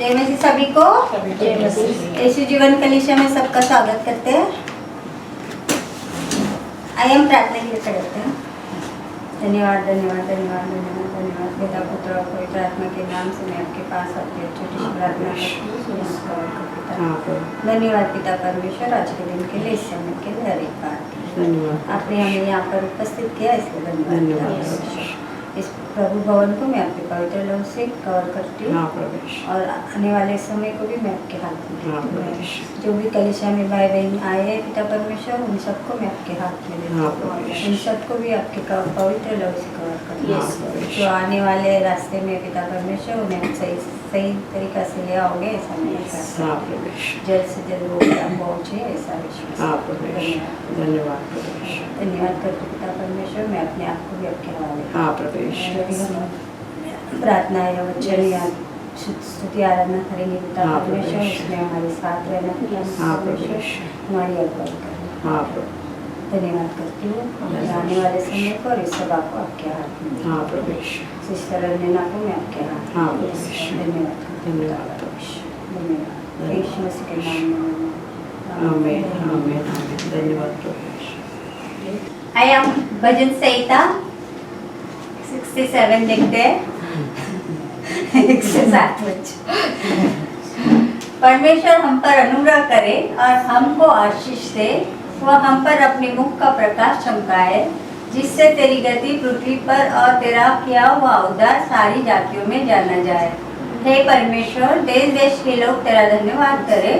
जय मसीह सभी को। यीशु जीवन कलीसिया में सबका स्वागत करते हैं। आइए हम प्रार्थना के लिए करते हैं। धन्यवाद धन्यवाद धन्यवाद धन्यवाद धन्यवाद पिता पुत्र और पवित्र आत्मा के नाम से मैं आपके पास आपकी छोटी सी प्रार्थना करती हूँ। धन्यवाद पिता परमेश्वर आज के दिन के लिए, इस समय के लिए, हर एक बात धन्यवाद। आपने हमें यहाँ पर उपस्थित किया इसलिए धन्यवाद। इस प्रभु भवन को मैं आपके पवित्र लोग से कवर करती हूँ और आने वाले समय को भी मैं आपके हाथ में देती हूँ। जो भी कलीसिया में भाई बहन आए हैं पिता परमेश्वर, उन सबको मैं आपके हाथ में देती हूँ। उन सबको भी आपके पवित्र लोग से कवर करती हूँ। जो आने वाले रास्ते में पिता परमेश्वर उन्हें सही तरीका से ले आओगे ऐसा मैं जल्द से जल्द वो हम पहुँचे ऐसा विश्वास। धन्यवाद धन्यवाद करते पिता परमेश्वर। मैं अपने आप को भी आपके हवाले प्रार्थना या वचन या स्तुति आराधना करेंगे पिता परमेश्वर, उसमें हमारे साथ रहना हमारी अगुवाई करना। धन्यवाद करती हूँ आने वाले समय को और इस सभा को आपके हाथ में। सिस्टर रंजना को मैं आपके हाथ में। धन्यवाद धन्यवाद धन्यवाद यीशु मसीह के नाम में आमीन आमीन आमीन। धन्यवाद। आइए हम भजन संहिता 67 देखते हैं। 107 परमेश्वर हम पर अनुग्रह करे और हमको आशीष दे, वह हम पर अपने मुख का प्रकाश चमकाए, जिससे तेरी गति पृथ्वी पर और तेरा किया हुआ उद्धार सारी जातियों में जाना जाए। हे परमेश्वर, देश देश के लोग तेरा धन्यवाद करें,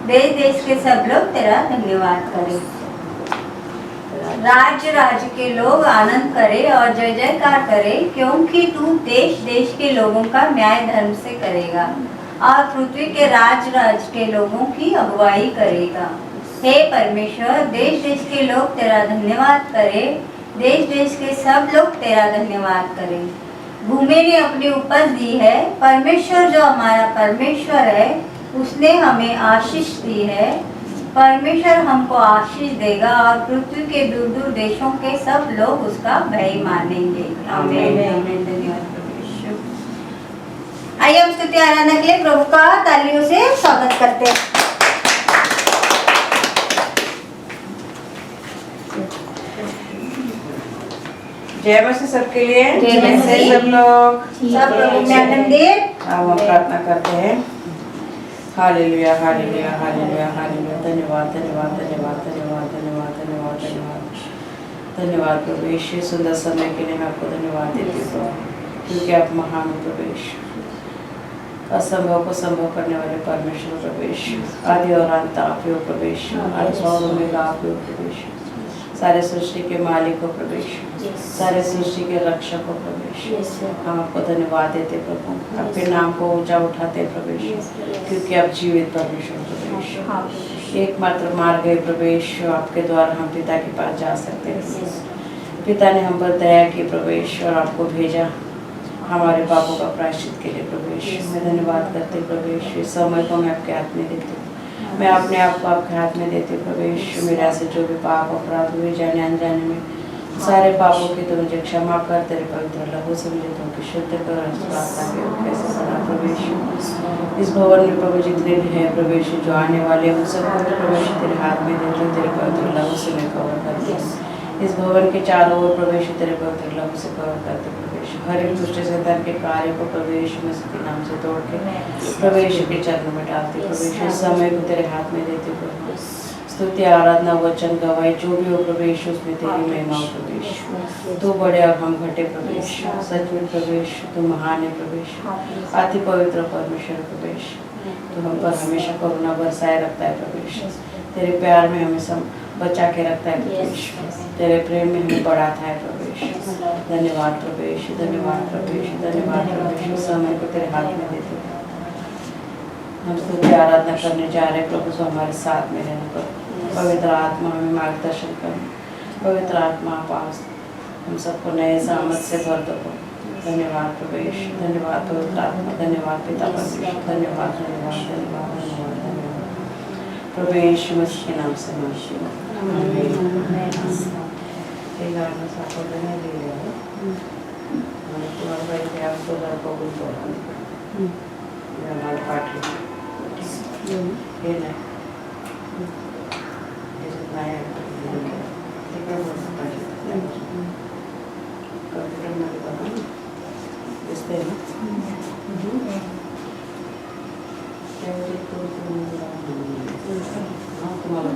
देश देश के सब लोग तेरा धन्यवाद करें। राज्य राज्य के लोग आनंद करे और जय जयकार करे, क्योंकि तू देश देश के लोगों का न्याय धर्म से करेगा और पृथ्वी के राज्य राज्य के लोगों की अगुवाई करेगा। हे परमेश्वर, देश देश के लोग तेरा धन्यवाद करे, देश देश के सब लोग तेरा धन्यवाद करें। भूमि ने अपनी उपज दी है, परमेश्वर जो हमारा परमेश्वर है उसने हमें आशीष दी है। परमेश्वर हमको आशीष देगा और पृथ्वी के दूर दूर देशों के सब लोग उसका भय मानेंगे। आमीन आमीन। धन्यवाद परमेश्वर। आइए हम स्तुति आराधना के लिए प्रभु का तालियों से स्वागत करते हैं। जय मसीह सबके लिए। जय मसीह। सब लोग सब प्रभु में आनंदित। हम प्रार्थना करते हैं। Hallelujah hallelujah hallelujah hallelujah. धन्यवाद धन्यवाद धन्यवाद धन्यवाद धन्यवाद धन्यवाद धन्यवाद धन्यवाद प्रभु। ये सुंदर समय के लिए मैं आपको धन्यवाद देती हूँ क्योंकि आप महान प्रवेश, असंभव को संभव करने वाले परमेश्वर प्रवेश, आदि और अंत आप हो प्रवेश, अल्फा और ओमेगा आप हो प्रवेश, सारे सृष्टि के मालिक हो प्रवेश, सारे सृष्टि के रक्षक हो प्रवेश। हम आपको धन्यवाद देते प्रभु, आपके नाम को ऊंचा उठाते प्रवेश, क्योंकि आप जीवित परमेश्वर प्रवेश, एकमात्र मार्ग है प्रवेश, आपके द्वारा हम पिता के पास जा सकते हैं। पिता ने हम पर दया की प्रवेश और आपको भेजा हमारे पापों का प्रायश्चित के लिए प्रवेश। मैं धन्यवाद करते प्रवेश, इस समय को मैं आपके हाथ में देती हूँ। मैं अपने आप को आपके हाथ में देती प्रवेश। मेरा से जो भी पाप अपराध हुए जाने अनजाने में, सारे पापों की तो मुझे क्षमा कर, तेरे पवित्र लहू से मुझे तो कि शुद्ध कर कैसे बना प्रवेश। इस भवन में प्रभु जितने भी हैं प्रवेश जो आने वाले हैं उन सबको प्रवेश तेरे हाथ में देते हूँ, तेरे पवित्र लहू से मैं कवर करती हूँ। इस भवन के चारों ओर प्रवेश तेरे पवित्र लहू से कवर करते प्रवेश। हर एक दुष्ट शैतान के कार्य को प्रवेश मसीह के नाम से तोड़ के प्रवेश के चरणों में डालते प्रवेश। इस समय को तेरे हाथ में देते प्रभु। स्तुति आराधना वचन गवाही जो भी हो प्रवेश, उसमें तेरी महिमा हो प्रवेश। तू बड़े और हम घटे प्रवेश, सच में प्रवेश तू महान है प्रवेश, अति पवित्र परमेश्वर प्रवेश। तो हम पर हमेशा करुणा बरसाए रखता है प्रवेश, तेरे प्यार में हमेशा बचा के रखता है प्रवेश, तेरे प्रेम में हमें बढ़ाता है प्रवेश। धन्यवाद प्रवेश, धन्यवाद प्रवेश, धन्यवाद प्रवेश। समय को तेरे हाथ में देते हैं। हम स्तुति आराधना करने जा रहे प्रभु, सो हमारे साथ में रहने पर पवित्र आत्मा हमें मार्गदर्शन कर, पवित्र आत्मा पास हम सबको नए सामर्थ से भर दो। धन्यवाद प्रवेश, धन्यवाद पवित्र आत्मा, धन्यवाद पिता परमेश्वर, धन्यवाद धन्यवाद धन्यवाद धन्यवाद धन्यवाद प्रवेश मसीह के नाम से मांगती हूँ। हमारा पाठ ये नहीं ये जितना है कंप्यूटर में बताना इससे ना हाँ तुम्हारा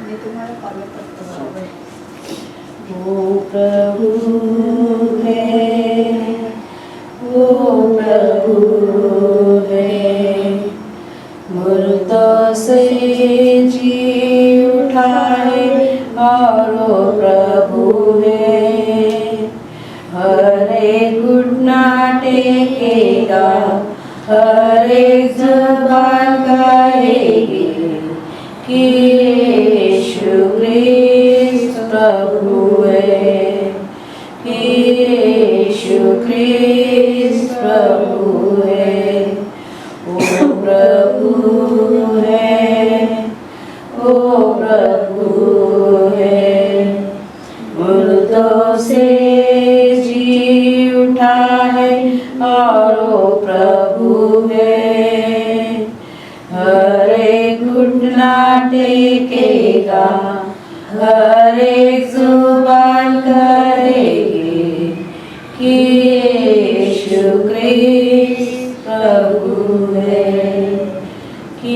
मी तुम्हाला कॉल करतो बरोबर. ओ प्रभु है, ओ प्रभु है, मुर्दों से जी उठाए और ओ प्रभु है, हर एक घुटना टेकेगा, हर एक ज़ुबान कहेगी कि यीशु क्रिस्त प्रभु है, कि यीशु क्रिस्त प्रभु है. ओ प्रभु है, ओ प्रभु है, मुर्दों से जी उठा है और ओ प्रभु है, हर एक घुटना टेकेगा, हर एक ज़ुबान कहेगी कि यीशु क्रिस्त प्रभु है, कि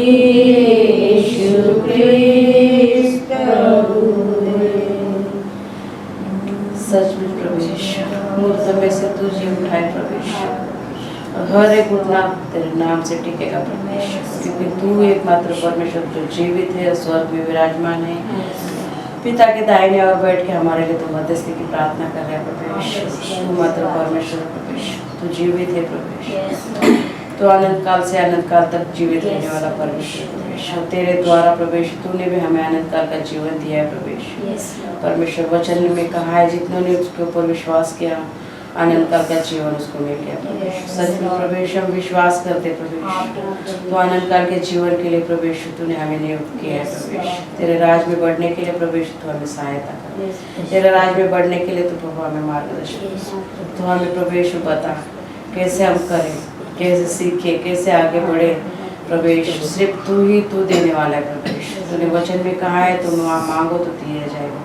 यीशु क्रिस्त प्रभु है. सच में प्रभु यीशु मुर्दों में से तू जी उठाए प्रभु यीशु, हर एक घुटना तेरे नाम से टिकेगा प्रभु यीशु, क्योंकि तू एकमात्र परमेश्वर जो जीवित है, स्वर्ग में विराजमान है, पिता के दाहिने और बैठ के हमारे लिए तो मध्यस्थी की प्रार्थना कर रहे हैं प्रभु यीशु. तू मात्र परमेश्वर प्रभु यीशु, तू जीवित है प्रभु यीशु, तो अनंत काल से अनंत काल तक जीवित रहने वाला परमेश्वर प्रभु यीशु. तेरे द्वारा प्रभु यीशु तूने भी हमें अनंत काल का जीवन दिया है प्रभु यीशु. परमेश्वर वचन में कहा है जितनों ने उसके ऊपर विश्वास किया अनंत काल का जीवन उसको मिल गया प्रभु यीशु. सच में प्रभु यीशु हम विश्वास करते प्रभु यीशु, तो अनंत काल के जीवन के लिए प्रभु यीशु तूने हमें नियुक्त किया है प्रभु यीशु. तेरे राज में बढ़ने के लिए प्रभु यीशु तू हमें सहायता कर, तेरे राज में बढ़ने के लिए तू प्रभु हमें मार्गदर्शन, तो हमें प्रभु यीशु बता कैसे हम करें, कैसे सीखे, कैसे आगे बढ़े प्रभु यीशु. सिर्फ तू ही तू देने वाला है प्रभु यीशु. तूने वचन में कहा है तुम वहाँ मांगो तो दिया जाएगा.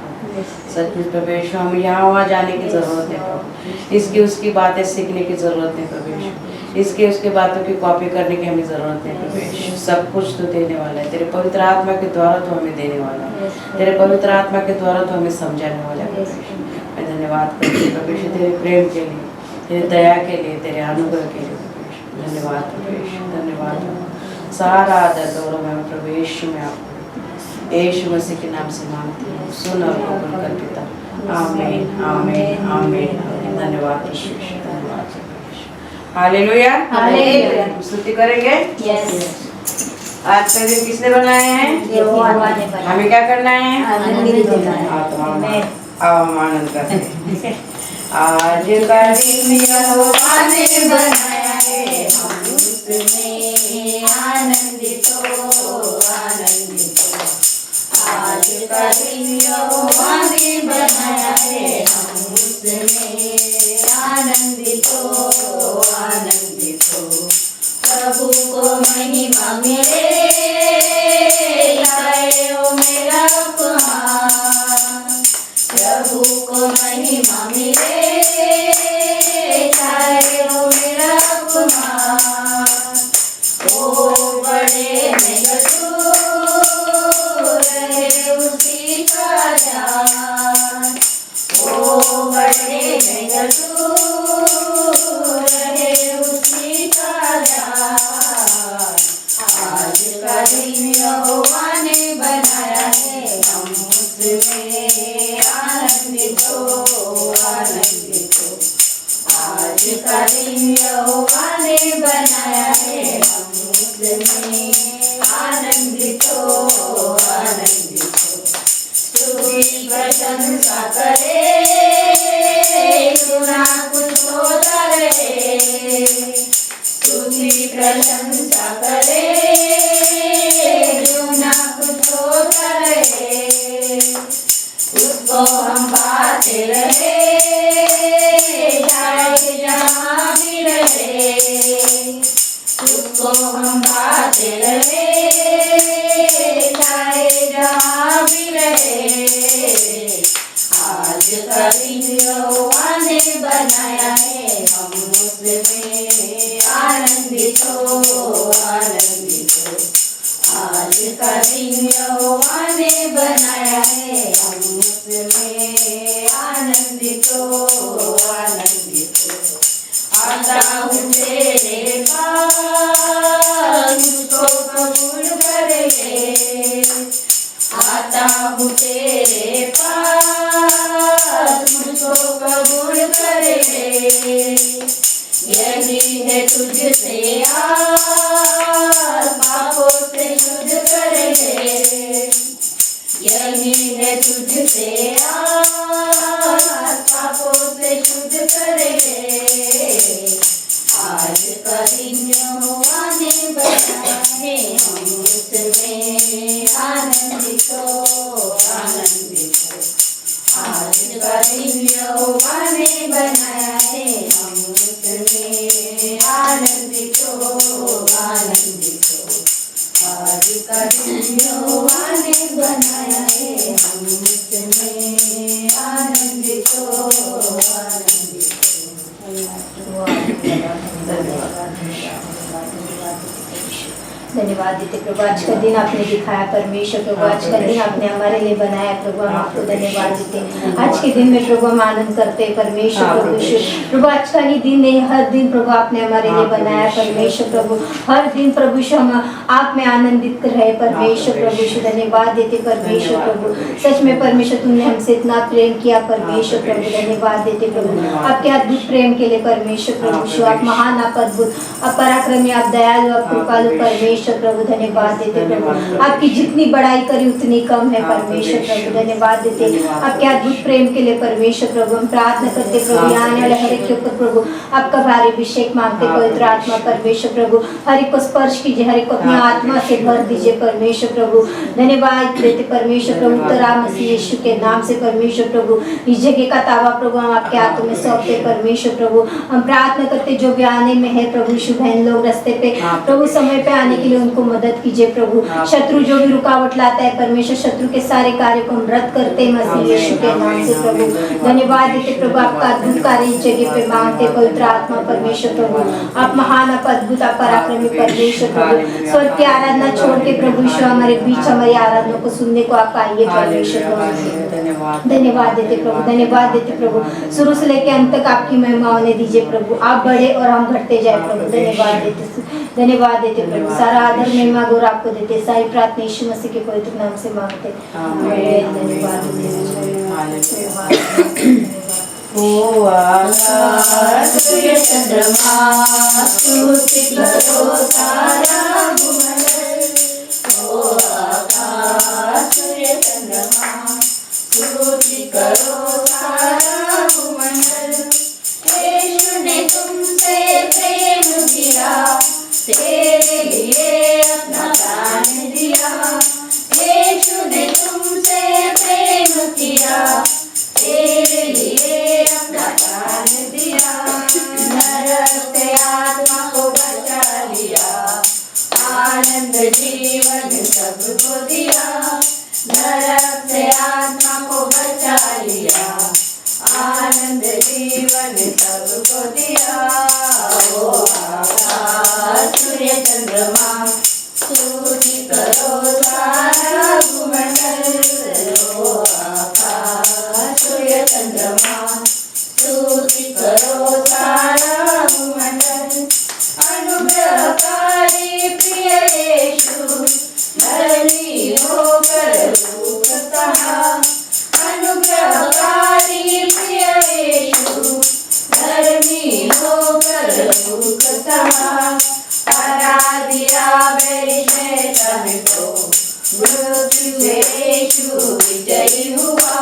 सच में प्रभु यीशु हम यहाँ वहाँ जाने की ज़रूरत है प्रभु, इसकी उसकी बातें सीखने की ज़रूरत है प्रभु यीशु, इसके उसके बातों की कॉपी करने की हमें ज़रूरत है प्रभु यीशु. सब कुछ तो देने वाला है, तेरे पवित्र आत्मा के द्वारा तो हमें देने वाला है, तेरे पवित्र आत्मा के द्वारा तो हमें समझाने वाला है प्रभु यीशु. मैं धन्यवाद करती हूँ प्रभु यीशु तेरे प्रेम के लिए, तेरे दया के लिए, तेरे अनुग्रह के लिए प्रभु यीशु. धन्यवाद प्रभु यीशु, धन्यवाद. सारा आदर गौरव मैं प्रभु यीशु में आपको यीशु मसीह के नाम से मांगती हूँ, सुन और कबूल कर पिता. आमीन आमीन आमीन. धन्यवाद प्रभु यीशु, धन्यवाद प्रभु यीशु. Hallelujah hallelujah. स्तुति करेंगे. आज का दिन किसने बनाए हैं? हमें क्या करना है? आओ हम आनंद करते हैं. आज का दिन यहोवा ने बनाया है, हम उसमें आनंदित हो आनंदित हो. आज का दिन यहोवा ने बनाया है, हम उसमें आनंदित हो आनंदित हो. प्रभु को महिमा मिले, गाए ओ मेरा कुमार. प्रभु को महिमा मिले, गाए ओ मेरा कुमार. ओ बड़े में रहे उसी का ध्यान, ओ बड़े में रहे उसी का ध्यान. आज का दिन यहोवा ने बनाया है, हम उसमें आनंदित हो आनंदित हो. आज का दिन यहोवा ने बनाया है, हम उसमें आनंदित हो आनंदित हो. स्तुति प्रशंसा करे, सुना कुछ होता रहे. स्तुति प्रशंसा करे, सुना कुछ होता रहे. उसको हम पाते रहे, चाहे जहाँ भी रहे. यहोवा ने बनाया है, हम उसमें आनंदित हो, आनंदित हो। आज का दिन यहोवा ने बनाया है, हम उसमें आनंदित हो, आनंदित हो। आता हूँ तेरे पास, मुझको कबूल कर ले। आता हूँ तेरे पास, मुझको कबूल कर ले। यही है तुझसे आस, पापों से शुद्ध कर ले। यही है तुझसे आस, पापों से शुद्ध कर ले। आज का दिन यहोवा ने बनाया है, हम उसमें आनंदित हो, आनंदित हो। आज का दिन यहोवा ने बनाया है, हम उसमें आनंदित हो, आनंदित हो। आज का दिन यहोवा ने बनाया है, हम उसमें आनंदित हो, आनंदित हो। धन्यवाद देते प्रभु, आज का दिन आपने दिखाया परमेश्वर प्रभु, आज का दिन आपने हमारे लिए बनाया प्रभु, हम आपको धन्यवाद देते। आज के दिन में प्रभु हम आनंद करते हैं परमेश्वर प्रभु, आज का ही दिन नहीं, हर दिन प्रभु आपने हमारे लिए बनाया परमेश्वर प्रभु, हर दिन प्रभु हम आप में आनंदित रहे परमेश्वर प्रभु, धन्यवाद देते परमेश्वर प्रभु। सच में परमेश्वर तुमने हमसे इतना प्रेम किया परमेश्वर प्रभु, धन्यवाद देते प्रभु आपके अद्भुत प्रेम के लिए परमेश्वर प्रभु। आप महान, आप अद्भुत, आप पराक्रमी, आप दयालु, आप कृपालु परमेश्वर प्रभु, धन्यवाद देते प्रभु। आपकी जितनी बड़ाई करी उतनी कम है परमेश्वर प्रभु, धन्यवाद देते आपके अद्भुत प्रेम के लिए परमेश्वर प्रभु। हम प्रार्थना करते प्रभु आने वाले हर एक के ऊपर प्रभु आपका भारी अभिषेक मांगते पवित्र आत्मा परमेश्वर प्रभु, हर एक को स्पर्श कीजिए, हर एक को अपनी आत्मा से भर दीजिए परमेश्वर प्रभु, धन्यवाद देते परमेश्वर प्रभु। उत्तरा मसीह यीशु के नाम से परमेश्वर प्रभु, इस जगह का तावा प्रभु हम आपके हाथों में सौंपते परमेश्वर प्रभु। हम प्रार्थना करते जो भी आने में है प्रभु, शुभ बहन लोग रास्ते पे प्रभु समय पे आने के लिए उनको मदद कीजिए प्रभु। शत्रु जो भी रुकावट लाता है परमेश्वर, शत्रु के सारे कार्य को हम रद्द करते मसीह यीशु के नाम से प्रभु, धन्यवाद देते प्रभु आपका अद्भुत कार्य इस जगह पे मांगते पवित्र आत्मा परमेश्वर प्रभु। आप महान, आप अद्भुत, आप पराक्रमी परमेश्वर प्रभु। स्वर्ग की आराधना छोड़ के प्रभु ईश्वर हमारे बीच हमारी आराधना को सुनने को आप आइए परमेश्वर प्रभु, धन्यवाद देते प्रभु, धन्यवाद देते प्रभु। शुरू से लेकर अंत तक आपकी महिमा होने दीजिए प्रभु, आप बढ़े और हम घटते जाए प्रभु, धन्यवाद देते, धन्यवाद देते प्रभु। सारा आदर महिमा गौरव आपको देते, सारी प्रार्थना यीशु मसीह के पवित्र नाम से मांगते, धन्यवाद ओ आकाश सूर्य चंद्रमा स्तुति करो सारा भूमंडल, ओ आकाश सूर्य चंद्रमा स्तुति करो सारा भूमंडल। यीशु ने तुमसे प्रेम किया, तेरे लिए अपना प्राण दिया। यीशु ने तुमसे प्रेम किया, तेरे लिए अपना प्राण दिया। नरक से आत्मा को बचा लिया, आनंद जीवन सबको दिया। नरक से आत्मा को बचा लिया, आनंद जीवन सबको दिया। ओ आकाश सूर्य चंद्रमा स्तुति करो सारा भूमंडल, ओ आकाश सूर्य चंद्रमा स्तुति करो सारा भूमंडल। अनुग्रहकारी प्रिय यीशु धर्मी होकर रूप कहा, अनुग्रहकारी प्रिय यीशु धर्मी होकर रूप कहा। हरा दिया मेरे शैतान को, मृत्यु से यीशु विजयी हुआ।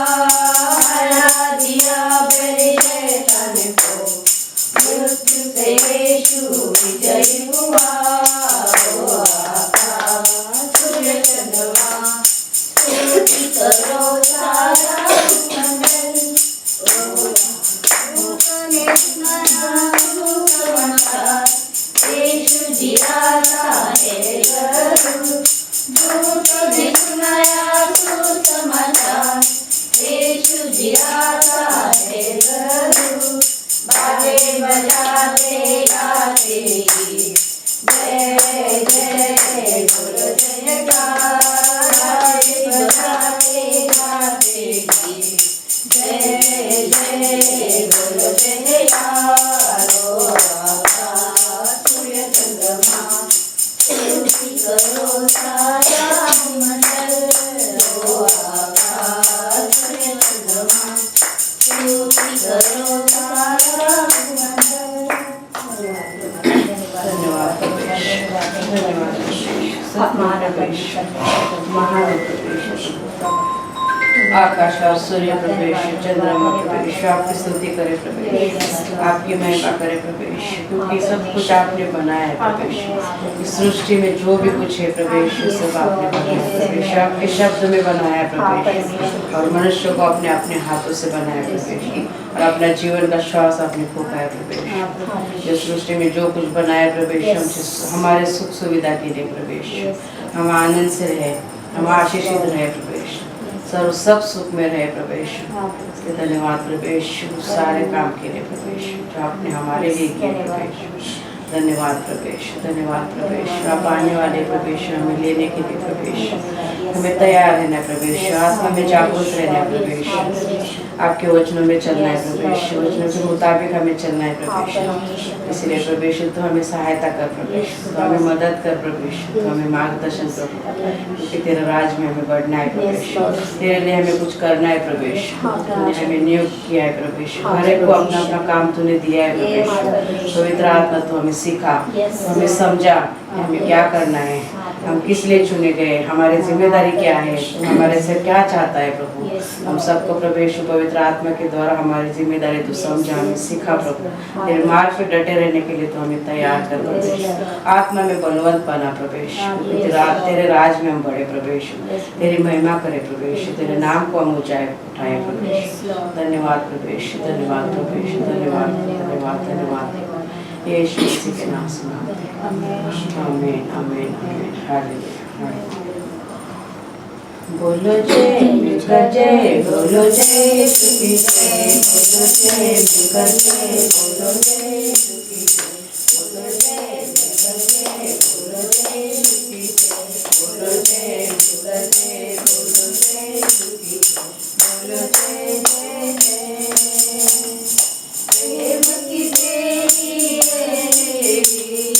हरा दिया मेरे शैतान को, मृत्यु से यीशु विजयी हुआ। ओ आकाश सूर्य चंद्रमा स्तुति करो सारा भूमंडल, यीशु जी आता है जरूर। दूतों ने सुनाया सुसमाचार, यीशु जी आता है जरूर। बोलो जय यारो आकाश सूर्य चंद्रमा स्तुति करो सारा मंडल ओ आकाश सूर्य चंद्रमा स्तुति करो सारा मंडल। धन्यवाद धन्यवाद महान प्रवेश आकाश और सूर्य प्रवेश चंद्रमा प्रवेश आपकी स्तुति करे प्रवेश आपकी महिमा करे प्रवेश क्योंकि सब कुछ आपने बनाया है प्रवेश इस सृष्टि में जो भी कुछ है प्रवेश सब आपने बनाया है प्रवेश आपके शब्द में बनाया है प्रवेश और मनुष्य को अपने अपने हाथों से बनाया प्रवेश और अपना जीवन का श्वास आपने फूका है प्रवेश इस सृष्टि में जो कुछ बनाया प्रवेश हमारे सुख सुविधा के लिए प्रवेश हम आनंद से रहे हम आशीषित रहे प्रवेश सर्व सब सुख में रहे प्रवेश इसके धन्यवाद प्रवेश सारे काम के लिए प्रवेश जो आपने हमारे लिए किया प्रवेश धन्यवाद प्रवेश आप आने वाले प्रवेश हमें लेने के लिए प्रवेश हमें तैयार रहना प्रवेश आत्मा में जागरूक रहना प्रवेश आपके वचनों में चलना है प्रवेश वचनों के मुताबिक हमें चलना है प्रवेश इसलिए प्रवेश तो हमें सहायता कर प्रवेश तो हमें मदद कर प्रवेश तो हमें मार्गदर्शन कर क्योंकि तेरे राज में हमें बढ़ना है प्रवेश तेरे लिए हमें कुछ करना है प्रवेश तूने हमें नियुक्त किया है प्रवेश हर एक को अपना अपना काम तूने दिया है प्रवेश पवित्र आत्मा तो हमें सिखा हमें समझा कि हमें क्या करना है हम किस लिए चुने गए हमारी जिम्मेदारी क्या है तू हमारे से क्या चाहता है प्रभु हम सबको प्रवेश पवित्र आत्मा के द्वारा हमारी जिम्मेदारी तू समझा हमें सिखा प्रभु तेरे मार्ग पे डटे रहने के लिए तो हमें तैयार कर प्रवेश आत्मा में बलवंत बना प्रवेश तेरे राज में हम बढ़े प्रवेश तेरी महिमा करे प्रवेश तेरे नाम को हम उठाए प्रवेश धन्यवाद प्रवेश धन्यवाद प्रवेश धन्यवाद धन्यवाद धन्यवाद यीशु मसीह के नाम से आमीन आमीन आमीन हालेलुया बोलो जय मिलकर जय बोलो जय यीशु की जय बोलो जय मिलकर जय बोलो जय यीशु की जय बोलो जय मिलकर जय बोलो जय यीशु की जय बोलो जय मिलकर जय बोलो जय यीशु की जय बोलो जय जय जय प्रेम की तेरी देवी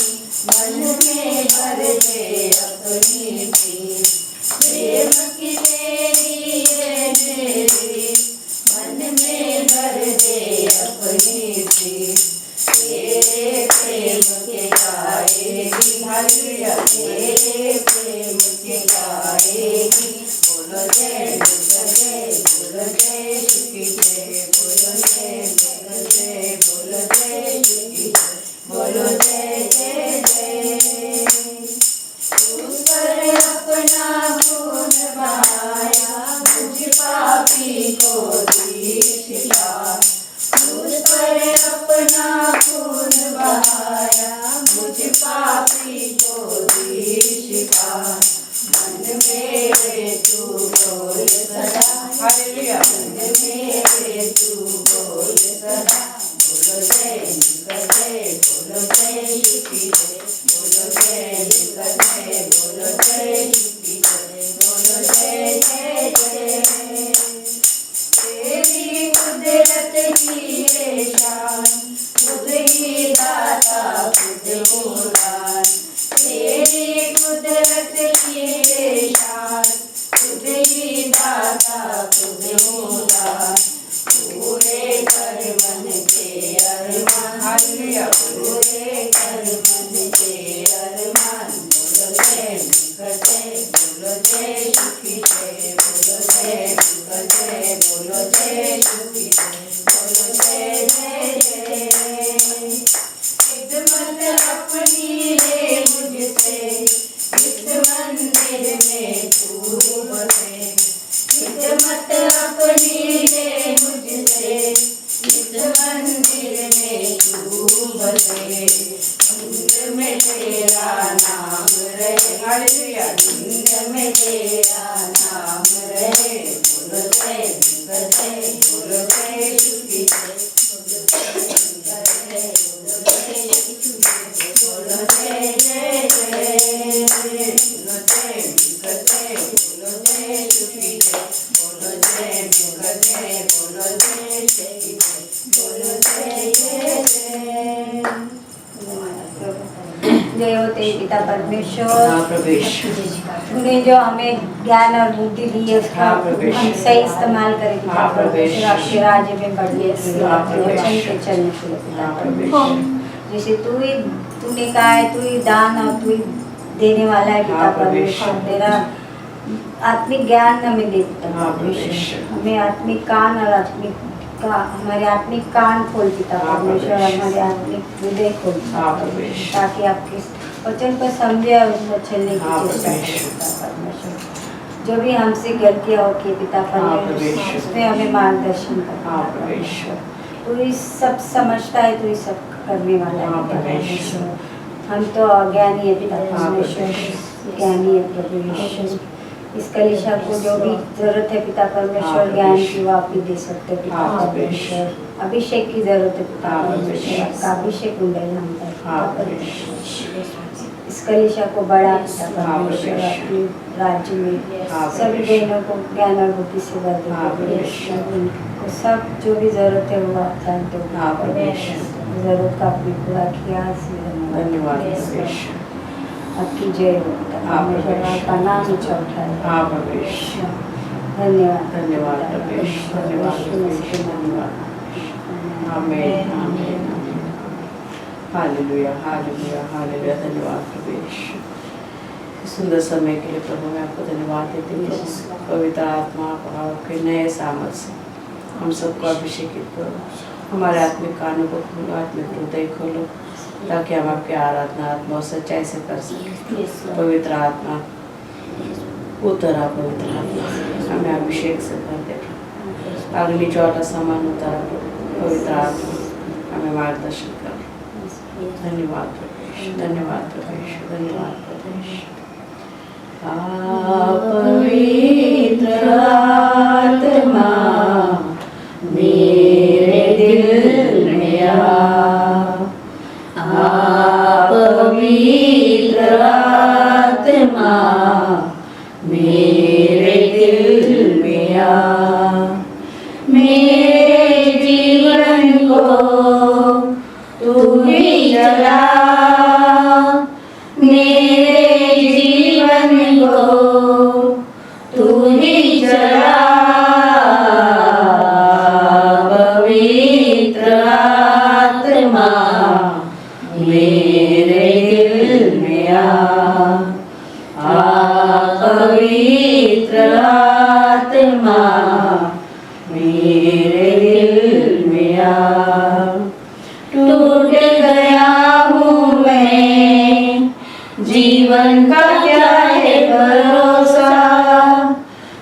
मन में भर दे अपनी प्रीत प्रेम की तेरी देवी मन में भर दे अपनी प्रीत तेरे प्रेम के गाएगी हालेलुया तेरे प्रेम के गाएगी बोलो जय बोलो जय यीशु की जय बोलो जय बोलो जय यीशु की जय बोलो जय जय जय उस पर अपना खून बहाया मुझ पापी को दी शिफा उस पर अपना खून बहाया मुझ पापी को दी शिफा मन मेरे तू खोल करते हैं पिता परमेश्वर। हाँ प्रभु यीशु। तूने जो हमें ज्ञान और बुद्धि दी है उसका हाँ प्रभु यीशु। हम सही इस्तेमाल करें पिता हाँ प्रभु परमेश्वर। यीशु। आपके राज्य में बढ़ने के लिए, हाँ आपके प्रभु वचन यीशु। पे चलने के लिए पिता हाँ प्रभु परमेश्वर। यीशु। जैसे तूने कहा है, तू ही दान और तू ही देने वाला है पिता हाँ प्रभु परमेश्वर। यीशु। तेरा आत्मिक ज्ञान हमें दे पिता हाँ प्रभु परमेश्वर। यीशु। हमें आत्मिक कान और हमारे आत्मिक कान खोल पिता हाँ प्रभु परमेश्वर। यीशु। हमारे आत्मिक हृदय खोल हाँ प्रभु यीशु। ताकि आपके वचन को समझे और उसको चलने हाँ की प्रभु चेष्टा करें यीशु। पिता परमेश्वर। जो भी हमसे गलतियाँ होती पिता हाँ प्रभु परमेश्वर, यीशु। उसमें हमें मार्गदर्शन कर हाँ पिता प्रभु यीशु। परमेश्वर। तू ही सब समझता है, तू ही सब करने वाला है हाँ पिता प्रभु यीशु। परमेश्वर। हम तो अज्ञानी है पिता हाँ प्रभु परमेश्वर, यीशु। ज्ञानी है प्रभु यीशु। इस कलीसिया को जो भी जरूरत है पिता हाँ परमेश्वर, प्रभु ज्ञान यीशु। की वो आप भी दे सकते हो पिता हाँ प्रभु परमेश्वर। अभिषेक की जरूरत है पिता हाँ प्रभु परमेश्वर। यीशु। आपका अभिषेक उंडल हम पर हाँ पिता प्रभु परमेश्वर। इस कलीसिया को बड़ा पिता हाँ प्रभु परमेश्वर, यीशु। अपने राज्य में हाँ प्रभु सभी यीशु। बहनों को ज्ञान और बुद्धि से भर दे हाँ प्रभु प्रभु यीशु। यीशु। उनको सब जो भी जरूरत है वो आप जानते हो हाँ पिता प्रभु परमेश्वर। यीशु। जरूरत का आपने पूरा किया, इसलिए धन्यवाद प्रभु यीशु। यीशु। आपकी जय हो पिता हाँ प्रभु परमेश्वर। यीशु। आपका नाम ही चौथा है। हाँ प्रभु यीशु। धन्यवाद धन्यवाद प्रभु यीशु। धन्यवाद प्रभु यीशु। धन्यवाद। आमीन आमीन आमीन। Hallelujah hallelujah hallelujah. धन्यवाद प्रभु यीशु। इस सुंदर समय के लिए प्रभु मैं आपको धन्यवाद देती हूँ। पवित्र आत्मा आपके नए सामर्थ से हम सबको अभिषेकित करो। हमारे आत्मिक कानों को खोलो, आत्मिक हृदय खोलो, ताकि हम आपकी आराधना आत्मा और सच्चाई से कर सकें। पवित्र आत्मा उतरा, पवित्र आत्मा हमें अभिषेक से कर दे। अग्नि ज्वाला समान उतरा पवित्र आत्मा, हमें मार्गदर्शन कर। धन्यवाद प्रभु यीशु। धन्यवाद प्रभु यीशु। धन्यवाद प्रभु यीशु। पवित्र आत्मा मेरे दिल में पवित्र आत्मा मेरे दिल में मेरे जीवन को तू ही चला, मेरे जीवन को तू ही चला। पवित्र आत्मा मेरे दिल में पवित्र आत्मा मेरे दिल में टूट गया हूँ मैं, जीवन का क्या है भरोसा।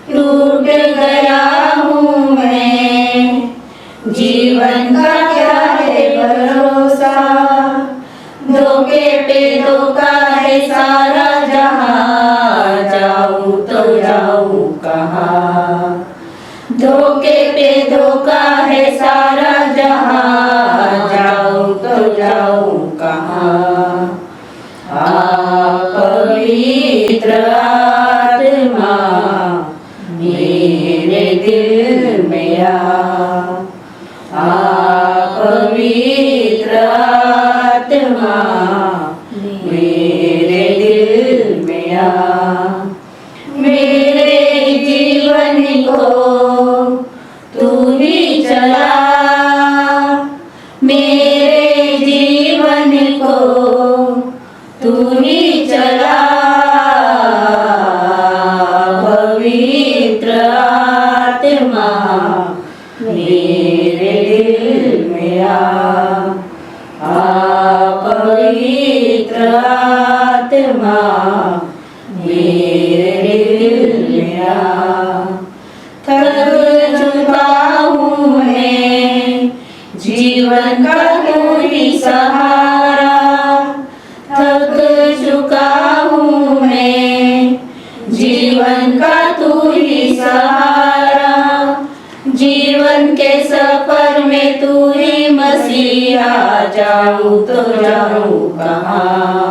टूट गया हूँ मैं, जीवन का क्या है भरोसा। धोखे पे धोखा है सारा जहां, जाऊं तो जाऊं कहाँ। धोखे पे धोखा है सारा जहां, जाऊं तो जाऊं कहाँ। पवित्र आत्मा मेरे दिल में पवित्र आत्मा मेरे दिल में मेरे जीवन को तू ही चला, मेरे जीवन को तू ही चला। पवित्र आत्मा मेरे दिल में पवित्र आत्मा मेरे दिल में थक चुका हूँ मैं, जीवन का तू ही सहारा। थक चुका हूँ मैं, जीवन का तू ही सहारा। जीवन के सफर में तू ही मसीहा, जाऊं तो जाऊं कहाँ।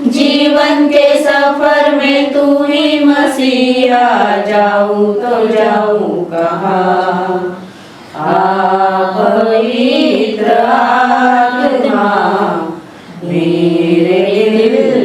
जीवन के सफर में तू ही मसीहा, जाऊं तो जाऊं कहाँ। पवित्र आत्मा मेरे दिल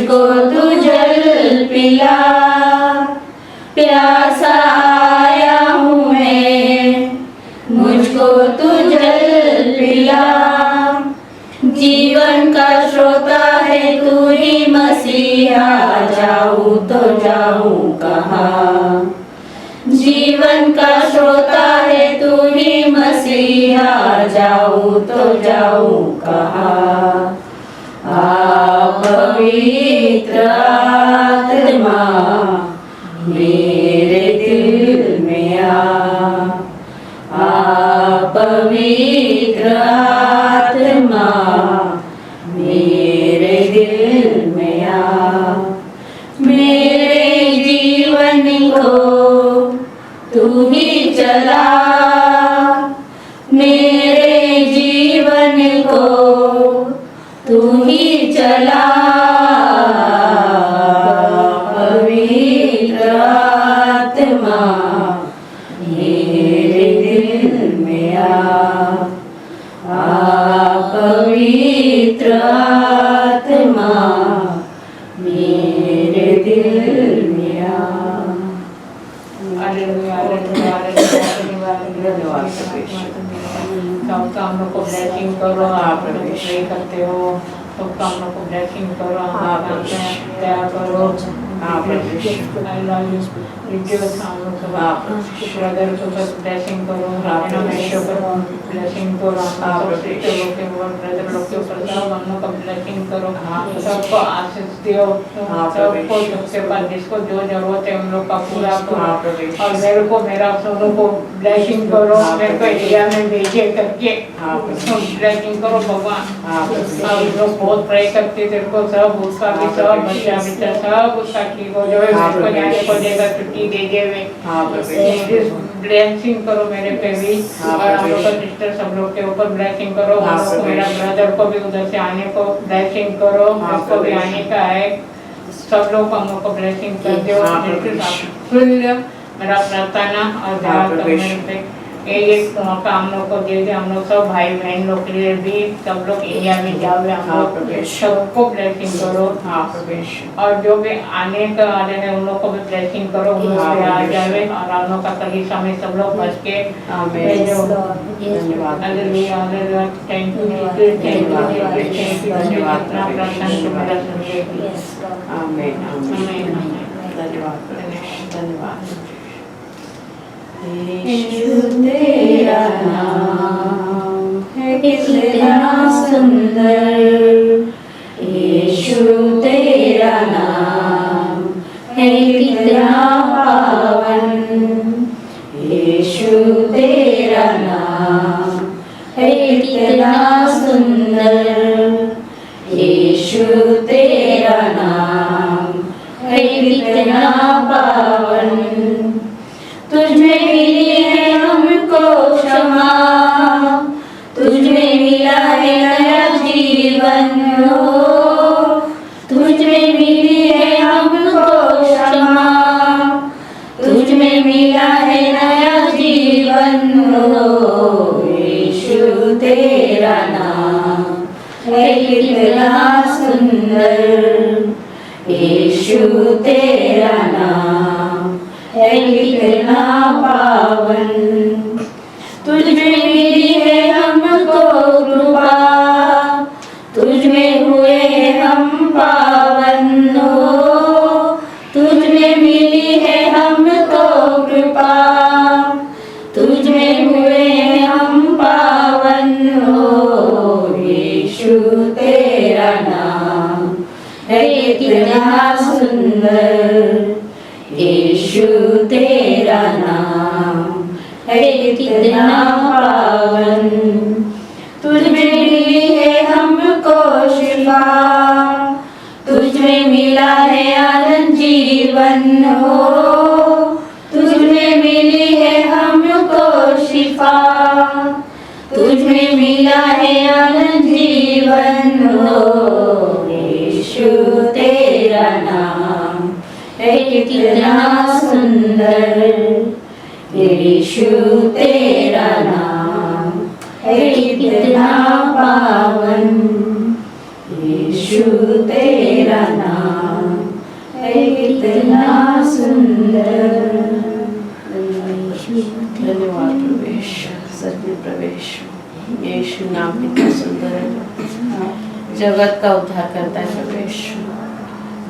मुझको तू जल पिला, प्यासा आया हूँ मैं, मुझको तू जल पिला। जीवन का श्रोता है तू ही मसीहा, जाऊँ तो जाऊँ कहाँ। जीवन का श्रोता है तू ही मसीहा, जाऊँ तो जाऊँ कहाँ। आ पवित्र आत्मा मेरे दिल में आ पवित्र आत्मा मेरे दिल में आ। मेरे जीवन को तू ही चला, मेरे जीवन को तू ही चला। पवित्र आत्मा मेरे दिल में आ पवित्र आत्मा मेरे दिल में आ। सब कामों को ब्लेसिंग करो, आप प्रे करते हो सब कामों को ब्लेसिंग करो, आप दया करो, ब्रदर को बस ब्लेसिंग करो, ब्लेसिंग करो, ब्रदर लोग के ऊपर सब हम लोग का ब्लेसिंग करो, सबको आशीष दो, सबको सबके पास जिसको जो जरूरत है उन लोग का पूरा करो। और मेरे को मेरा सोनू को ब्लेसिंग करो, मेरे को इंडिया में भेजे करके ब्लेसिंग करो भगवान। हम लोग बहुत प्रे करते तेरे को, सब उसका भी सब बच्चा बच्चा सब उसका ठीक हो जाए, उसको जाने को देगा, छुट्टी दे देवे। ब्लेसिंग करो मेरे पे भी, और हम लोग का सिस्टर सब लोग के ऊपर ब्लेसिंग करो। मेरा ब्रदर को भी उधर से आने को ब्लेसिंग करो, उसको भी आने का है, सब लोग हम लोग को ब्लेसिंग कर दो। मेरा प्रार्थना और दया कर मेरे पे एक मौका हम लोग को दे दे, हम लोग सब भाई बहन लोग के लिए भी सब लोग इंडिया में जावे, हम लोग सबको ब्लेसिंग करो। और जो भी आने का वाले हैं उन लोग को भी ब्लेसिंग करो, उन लोग भी आ जावे, और हम लोग का कलीसिया में सब लोग बच के थैंक यू। यीशु तेरा नाम है कितना सुंदर, यीशु तेरा नाम है कितना पावन, यीशु तेरा नाम है कितना सुंदर, यीशु तेरा नाम है कितना पावन। तुझमें मिली है हमको क्षमा, तुझमें मिला है नया जीवन हो, तुझमें मिली है हमको क्षमा, तुझमें मिला है नया जीवन हो। यीशु तेरा नाम है कितना सुंदर, यीशु तेरा नाम है कितना पावन। तुझमें मिली है हमको कृपा, तुझमें हुए हम पावन हो, तुझमें मिली है हमको कृपा, तुझमें हुए हम पावन हो। यीशु तेरा नाम है कितना सुंदर, यीशु तेरा नाम है कितना पावन। तुझमें मिली है हमको शिफा, तुझमें मिला है आनंद जीवन हो, तुझमें मिली है हमको शिफा, तुझमें मिला है आनंद जीवन हो। यीशु तेरा नाम है कितना सुंदर, यीशु तेरा नाम है कितना पावन, यीशु तेरा नाम सुंदर धन्यवाद प्रवेश सत्य प्रवेश यीशु नाम कितना सुंदर है, जगत का उद्धार करता है प्रवेश,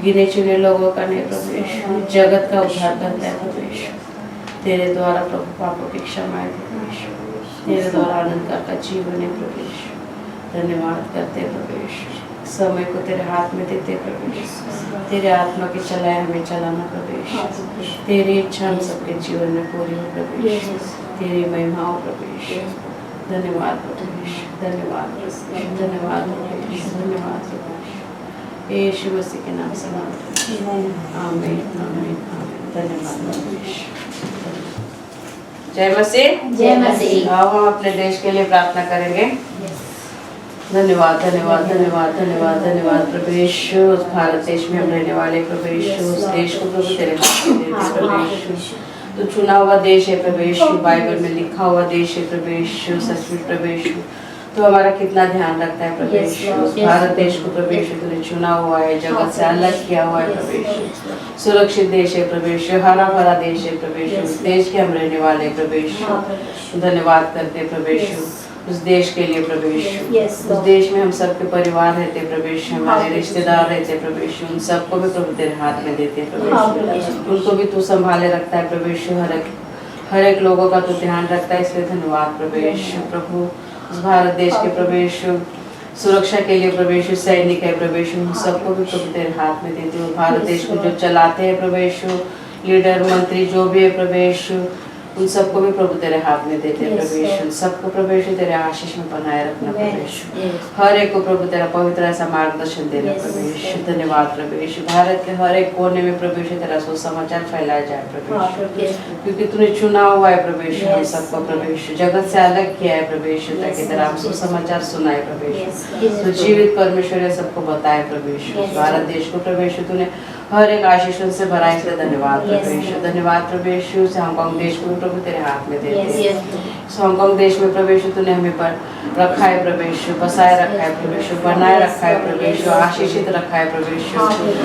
गिने चुने लोगों का नहीं प्रवेश, जगत का उद्धार करता है प्रवेश। तेरे द्वारा प्रभु पापों की क्षमा है प्रवेश, तेरे द्वारा आनंद का जीवन है प्रवेश। धन्यवाद करते प्रवेश, समय को तेरे हाथ में देते प्रवेश, तेरे आत्मा की चलाए हमें चलाना प्रवेश, तेरी इच्छा हम सबके जीवन में पूरी हो प्रवेश, तेरी महिमा हो प्रवेश। धन्यवाद प्रवेश, धन्यवाद प्रवेश, धन्यवाद प्रवेश, धन्यवाद प्रवेश। यीशु मसीह के नाम से मांगते हैं, आमीन आमीन आमीन। धन्यवाद प्रवेश। जय मसीह, जय मसीह। आओ हम अपने देश के लिए प्रार्थना करेंगे। धन्यवाद धन्यवाद धन्यवाद धन्यवाद धन्यवाद प्रभु यीशु, उस भारत देश में हम रहने वाले प्रभु यीशु, उस देश को प्रभु तेरे हाथ में देते प्रभु यीशु। तो चुना हुआ देश है प्रभु यीशु, बाइबल में लिखा हुआ देश है प्रभु यीशु, सचमुच प्रभु यीशु तो हमारा कितना ध्यान रखता है प्रभु यीशु। उस भारत देश को प्रभु यीशु तूने चुना हुआ है, जगत से अलग किया हुआ है प्रभु यीशु। सुरक्षित देश है प्रभु यीशु, हरा भरा देश है प्रभु यीशु, उस देश के हम रहने वाले प्रभु यीशु। धन्यवाद करते प्रभु यीशु उस देश के लिए प्रभु यीशु। उस देश में हम सबके परिवार रहते प्रभु यीशु, हमारे रिश्तेदार रहते प्रभु यीशु, उन सबको भी प्रभु तेरे हाथ में देते प्रभु यीशु। उनको भी तू संभाले रखता है प्रभु यीशु, हर एक लोगों का तू ध्यान रखता है, इसलिए धन्यवाद प्रभु यीशु। प्रभु उस भारत देश के प्रभु यीशु सुरक्षा के लिए प्रभु यीशु सैनिक है प्रभु यीशु, उन सबको भी प्रभु तेरे हाथ में देते हो। भारत देश को जो चलाते हैं प्रभु यीशु, लीडर मंत्री जो भी है प्रभु यीशु, उन सबको भी प्रभु तेरे हाथ में देते हैं प्रभु यीशु। सबको प्रभु यीशु तेरे आशीष में बनाए रखना प्रभु यीशु, हर एक को प्रभु तेरा पवित्र ऐसा मार्गदर्शन देना प्रभु यीशु। धन्यवाद प्रभु यीशु, भारत के हर एक कोने में प्रभु यीशु तेरा सुसमाचार फैलाया जाए प्रभु यीशु, क्योंकि तूने चुना हुआ है प्रभु यीशु हम सबको प्रभु यीशु, जगत से अलग किया है प्रभु यीशु, ताकि तेरा सुसमाचार सुनाए प्रभु यीशु। तो जीवित परमेश्वर सबको बताए प्रभु यीशु। भारत देश को प्रभु यीशु तूने हर एक आशीषों से भरा, इसलिए धन्यवाद प्रभु यीशु। धन्यवाद प्रभु यीशु, हांगकांग देश को प्रभु तेरे हाथ में देते हैं। हांगकांग देश में प्रभु यीशु तूने हमें पर रखा है प्रभु यीशु, बसाए रखा है प्रभु यीशु, बनाए रखा है प्रभु यीशु, आशीषित रखा है प्रभु यीशु,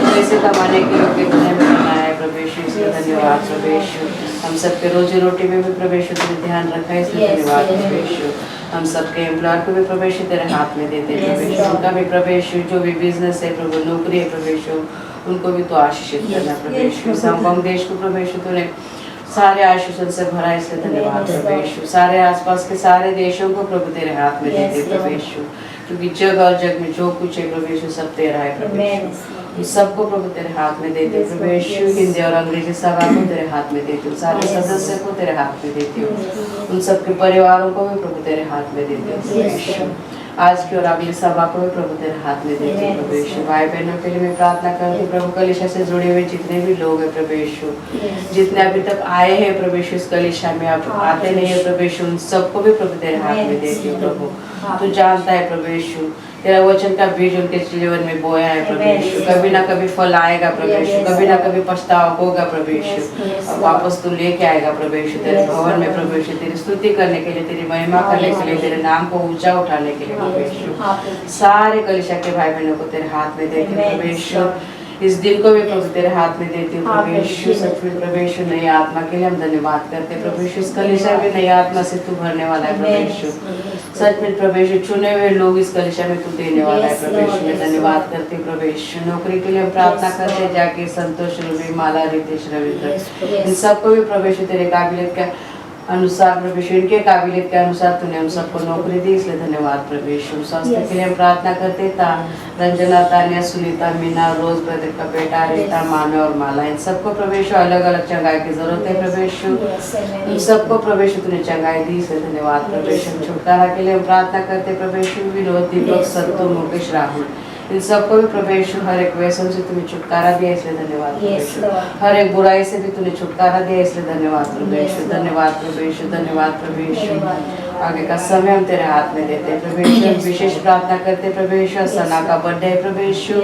पैसे कमाने के योग्य तूने हमें बनाया है प्रभु यीशु, इसलिए धन्यवाद प्रभु यीशु। हम सबके रोजी रोटी में भी प्रभु यीशु तूने ध्यान रखा है, इसलिए धन्यवाद प्रभु यीशु। हम सबके एम्प्लॉयर को भी प्रभु यीशु तेरे हाथ में देते हैं प्रभु यीशु, उनका भी प्रभु यीशु जो भी बिजनेस है प्रभु, नौकरी है प्रभु यीशु, उनको भी तो आशीषित करना प्रभु यीशु। हांगकांग देश को प्रभु यीशु तूने सारे आशीषों से भरा, इसलिए धन्यवाद प्रभु यीशु। सारे आसपास के सारे देशों को प्रभु तेरे हाथ में देते प्रभु यीशु, क्योंकि जग और जग में जो कुछ है प्रभु यीशु सब तेरा है प्रभु यीशु। सबको प्रभु तेरे हाथ में देते प्रभु यीशु। हिंदी और अंग्रेजी सभा को तेरे हाथ में देती हूँ, सारे सदस्य को तेरे हाथ में देती हूँ, उन सबके परिवारों को भी प्रभु तेरे हाथ में देती हूँ प्रभु यीशु। आज की और अगली सभा को भी प्रभु तेरे हाथ में देती हूँ प्रभु यीशु। भाई बहनों के लिए मैं प्रार्थना करती हूँ प्रभु, कलीसिया से जुड़े हुए जितने भी लोग हैं प्रभु यीशु, जितने अभी तक आए हैं प्रभु यीशु इस कलीसिया में, अब आते नहीं है प्रभु यीशु, उन सबको भी प्रभु तेरे हाथ में देती हूँ प्रभु। तू जानता है प्रभु यीशु, तेरा वचन का बीज उनके जीवन में बोया है प्रभु यीशु, कभी ना कभी फल आएगा प्रभु यीशु, कभी ना कभी पछतावा होगा प्रभु यीशु, और वापस तू लेके आएगा प्रभु यीशु तेरे भवन में प्रभु यीशु, तेरी स्तुति करने के लिए, तेरी महिमा करने के लिए, तेरे नाम को ऊंचा उठाने के लिए प्रभु यीशु। सारे कलीसिया के भाई बहनों को तेरे हाथ में देते प्रभु यीशु, इस दिन को भी प्रभु तेरे हाथ में देती हूँ प्रभु यीशु। सचमुच प्रभु यीशु नई आत्मा के लिए हम धन्यवाद करते हैं प्रभु यीशु। इस कलीसिया में नई आत्मा से तू भरने वाला है प्रभु यीशु। सचमुच प्रभु यीशु चुने हुए लोग इस कलीसिया में तू देने वाला है प्रभु यीशु। मैं धन्यवाद करती हूँ प्रभु यीशु। नौकरी के लिए हम प्रार्थना करते हैं, जाके संतोष रूबी माला रितेश रविंद्र इन सबको भी प्रभु यीशु तेरे काबिलियत का अनुसार प्रभु यीशु, इनके काबिलियत के अनुसार तूने हम सबको नौकरी दी, इसलिए धन्यवाद प्रभु यीशु। स्वास्थ्य के लिए हम प्रार्थना करते था, रंजना, तानिया, सुनीता, मीना, रोज ब्रदर का बेटा, रीता, मानव और माला, इन सबको प्रभु यीशु अलग अलग चंगाई की जरूरत है प्रभु यीशु। इन सबको प्रभु यीशु तूने चंगाई दी, इसलिए धन्यवाद प्रभु यीशु। छुटकारा के लिए हम प्रार्थना करते प्रभु यीशु, विनोद, दीपक, सत्तू, मुकेश, राहुल, इन सबको भी प्रभु यीशु हर एक व्यसन से तुम्हें छुटकारा दिया, इसलिए धन्यवाद प्रभु यीशु। हर एक बुराई से भी तूने छुटकारा दिया, इसलिए धन्यवाद प्रभु यीशु। धन्यवाद प्रभु यीशु, धन्यवाद प्रभु यीशु। आगे का समय हम तेरे हाथ में देते हैं प्रभु यीशु। विशेष प्रार्थना करते हैं प्रभु यीशु, सना का बर्थडे है प्रभु यीशु,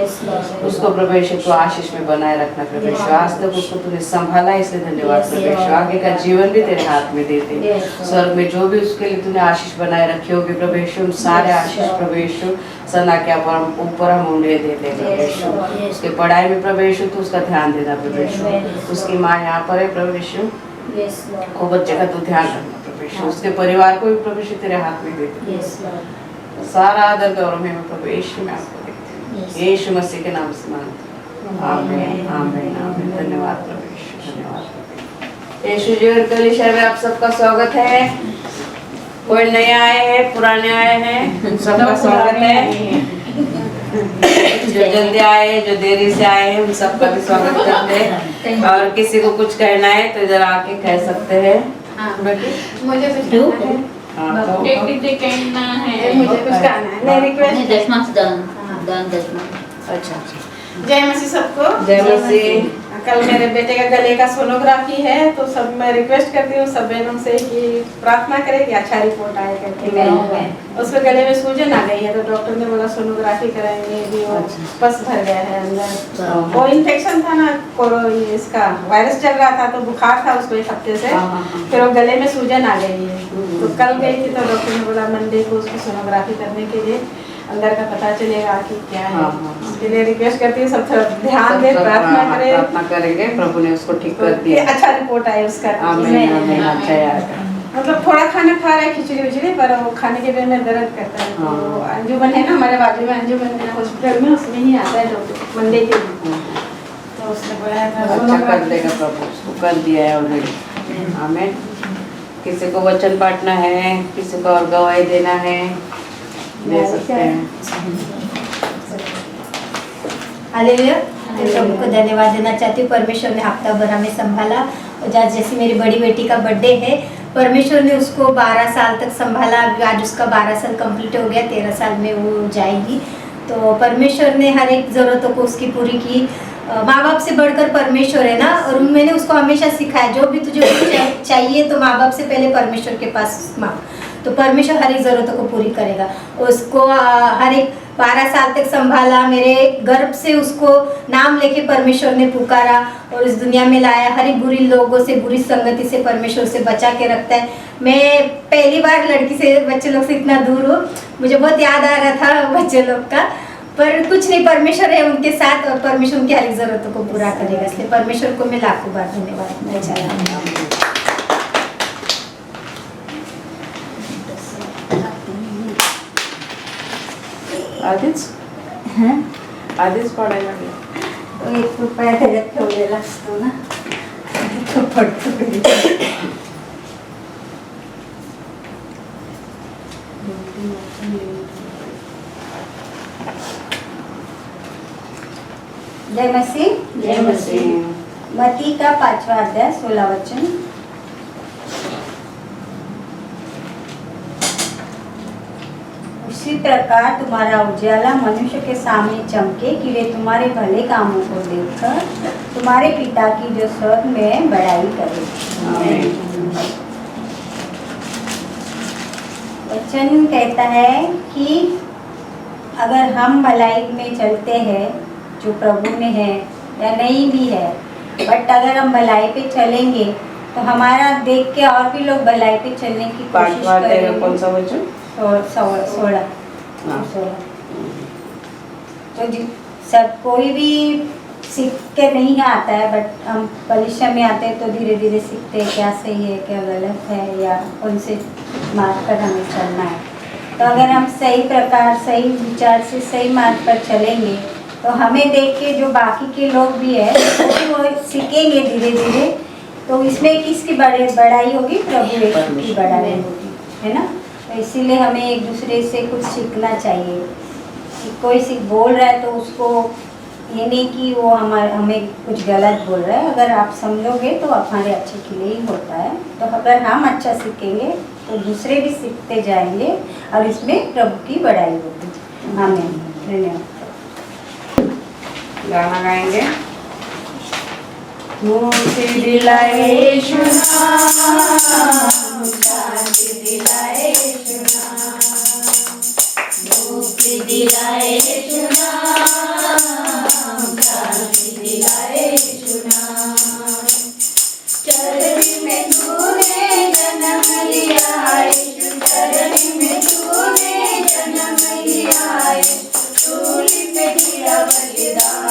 उसको प्रभु यीशु तो आशीष में बनाए रखना प्रभु यीशु। आज तक उसको तूने संभाला इसलिए धन्यवाद प्रभु यीशु। आगे का जीवन भी तेरे हाथ में देते हैं। स्वर्ग में जो भी उसके लिए तूने आशीष बनाए रखी होगी प्रभु यीशु, सारे आशीष प्रभु यीशु सना के ऊपर हम उंगली देते प्रभु यीशु। उसके पढ़ाई में प्रभु यीशु तू उसका ध्यान देना प्रभु यीशु। उसकी माँ यहाँ पर है प्रभु यीशु, वो बच्चे का तू ध्यान रखना प्रभु यीशु। उसके परिवार को भी प्रभु यीशु तेरे हाथ में देते हैं। सारा आदर गौरव में प्रभु यीशु में आपको देते हैं, यीशु मसीह के नाम से मांगते हैं। आमीन आमीन आमीन। धन्यवाद प्रभु यीशु, धन्यवाद यीशु जी। और कलीसिया में आप सबका स्वागत है। कोई नए आए हैं, पुराने आए हैं, सबका स्वागत है। जो जल्दी आए, जो देरी से आए हैं, उन सबका भी स्वागत करते हैं। और किसी को कुछ कहना है तो इधर आके कह सकते हैं। मुझे कुछ कहना है, मुझे कुछ कहना है। नहीं रिक्वेस्ट अच्छा जय मसीह सबको। जय मसीह। कल मेरे बेटे का गले का सोनोग्राफी है, तो सब मैं रिक्वेस्ट करती हूँ सब बहनों से कि प्रार्थना करें कि अच्छा रिपोर्ट आए करके। उसके गले में सूजन आ गई है, तो डॉक्टर ने बोला सोनोग्राफी कराएंगे भी, वो पस भर गया है अंदर। वो इन्फेक्शन था ना, इसका वायरस चल रहा था, तो बुखार था उसको एक हफ्ते से, फिर वो गले में सूजन आ गई है। तो कल गई थी तो डॉक्टर ने बोला मंडे को उसकी सोनोग्राफी करने के लिए अंदर का पता चलेगा कि क्या है। इसके लिए रिक्वेस्ट करती हूँ सब थोड़ा ध्यान दे, प्रार्थना करें। प्रार्थना करेंगे, प्रभु ने उसको ठीक कर दिया। अच्छा रिपोर्ट आए उसका। आमीन आमीन। अच्छा आएगा। मतलब थोड़ा खाना खा रहा है, खिचड़ी विचड़ी, पर वो खाने के बाद में दर्द करता है। तो अंजुमन है ना हमारे बाजू में, अंजुमन हॉस्पिटल में, उसमें ही आता है डॉक्टर मंडे के दिन। तो उसने बोला अच्छा कर देगा प्रभु, उसको कर दिया है ऑलरेडी। आमीन। किसी को वचन बांटना है, किसी को और गवाही देना है, दे सकते हैं। हालेलुया। प्रभु को धन्यवाद देना चाहती हूँ, परमेश्वर ने हफ्ता भर हमें संभाला। और जैसे मेरी बड़ी बेटी का बर्थडे है, परमेश्वर ने उसको 12 साल तक संभाला। आज उसका 12 साल कंप्लीट हो गया, 13 साल में वो जाएगी। तो परमेश्वर ने हर एक ज़रूरतों को उसकी पूरी की। माँ बाप से बढ़कर परमेश्वर है ना, और मैंने उसको हमेशा सिखाया जो भी तुझे चाहिए तो माँ बाप से पहले परमेश्वर के पास मांग, तो परमेश्वर हर एक ज़रूरतों को पूरी करेगा। उसको हर एक 12 साल तक संभाला, मेरे गर्भ से उसको नाम लेके परमेश्वर ने पुकारा और इस दुनिया में लाया। हर एक बुरी लोगों से, बुरी संगति से परमेश्वर से बचा के रखता है। मैं पहली बार लड़की से, बच्चे लोग से इतना दूर हूँ, मुझे बहुत याद आ रहा था बच्चे लोग का, पर कुछ नहीं, परमेश्वर है उनके साथ और परमेश्वर उनकी हर एक ज़रूरतों को पूरा करेगा। इसलिए परमेश्वर को मैं लाखों बार धन्यवाद। आधीच पडायला लागले। 1 रुपया त्याच्यात ठेवलेला असतो ना, तो पडतो कधी। जय मसीह। जय मसीह। मत्ती का 5वां अध्याय 16 वचन। उसी प्रकार तुम्हारा उजाला मनुष्य के सामने चमके कि वे तुम्हारे भले कामों को देखकर तुम्हारे पिता की जो स्वर्ग में बड़ाई करे। वचन कहता है कि अगर हम भलाई में चलते हैं जो प्रभु में है या नहीं भी है, बट अगर हम भलाई पे चलेंगे तो हमारा देख के और भी लोग भलाई पे चलने की कोशिश करेंगे। कौन सा वचन? 16। तो सब कोई भी सीख के नहीं आता है, बट हम कलीसिया में आते हैं तो धीरे धीरे सीखते हैं क्या सही है क्या गलत है, या कौन से मार्ग पर हमें चलना है। तो अगर हम सही प्रकार, सही विचार से सही मार्ग पर चलेंगे तो हमें देख के जो बाकी के लोग भी है वो सीखेंगे धीरे धीरे। तो इसमें किसकी बड़ाई होगी? प्रभु की बड़ाई होगी, है ना। तो इसीलिए हमें एक दूसरे से कुछ सीखना चाहिए कि कोई बोल रहा है तो उसको ये नहीं कि वो हमें कुछ गलत बोल रहा है। अगर आप समझोगे तो हमारे अच्छे के लिए ही होता है। तो अगर हम अच्छा सीखेंगे तो दूसरे भी सीखते जाएंगे और इसमें प्रभु की बड़ाई होगी। आमीन। धन्यवाद। गाना गाएंगे। मुझे दिलाए यीशु नाम, शांति दिलाए यीशु नाम, मुक्ति दिलाए यीशु नाम, शांति दिलाए यीशु नाम। चरनी में तूने जन्म लिया यीशु, चरनी में तूने जन्म लिया यीशु, सूली पे किया बलिदान,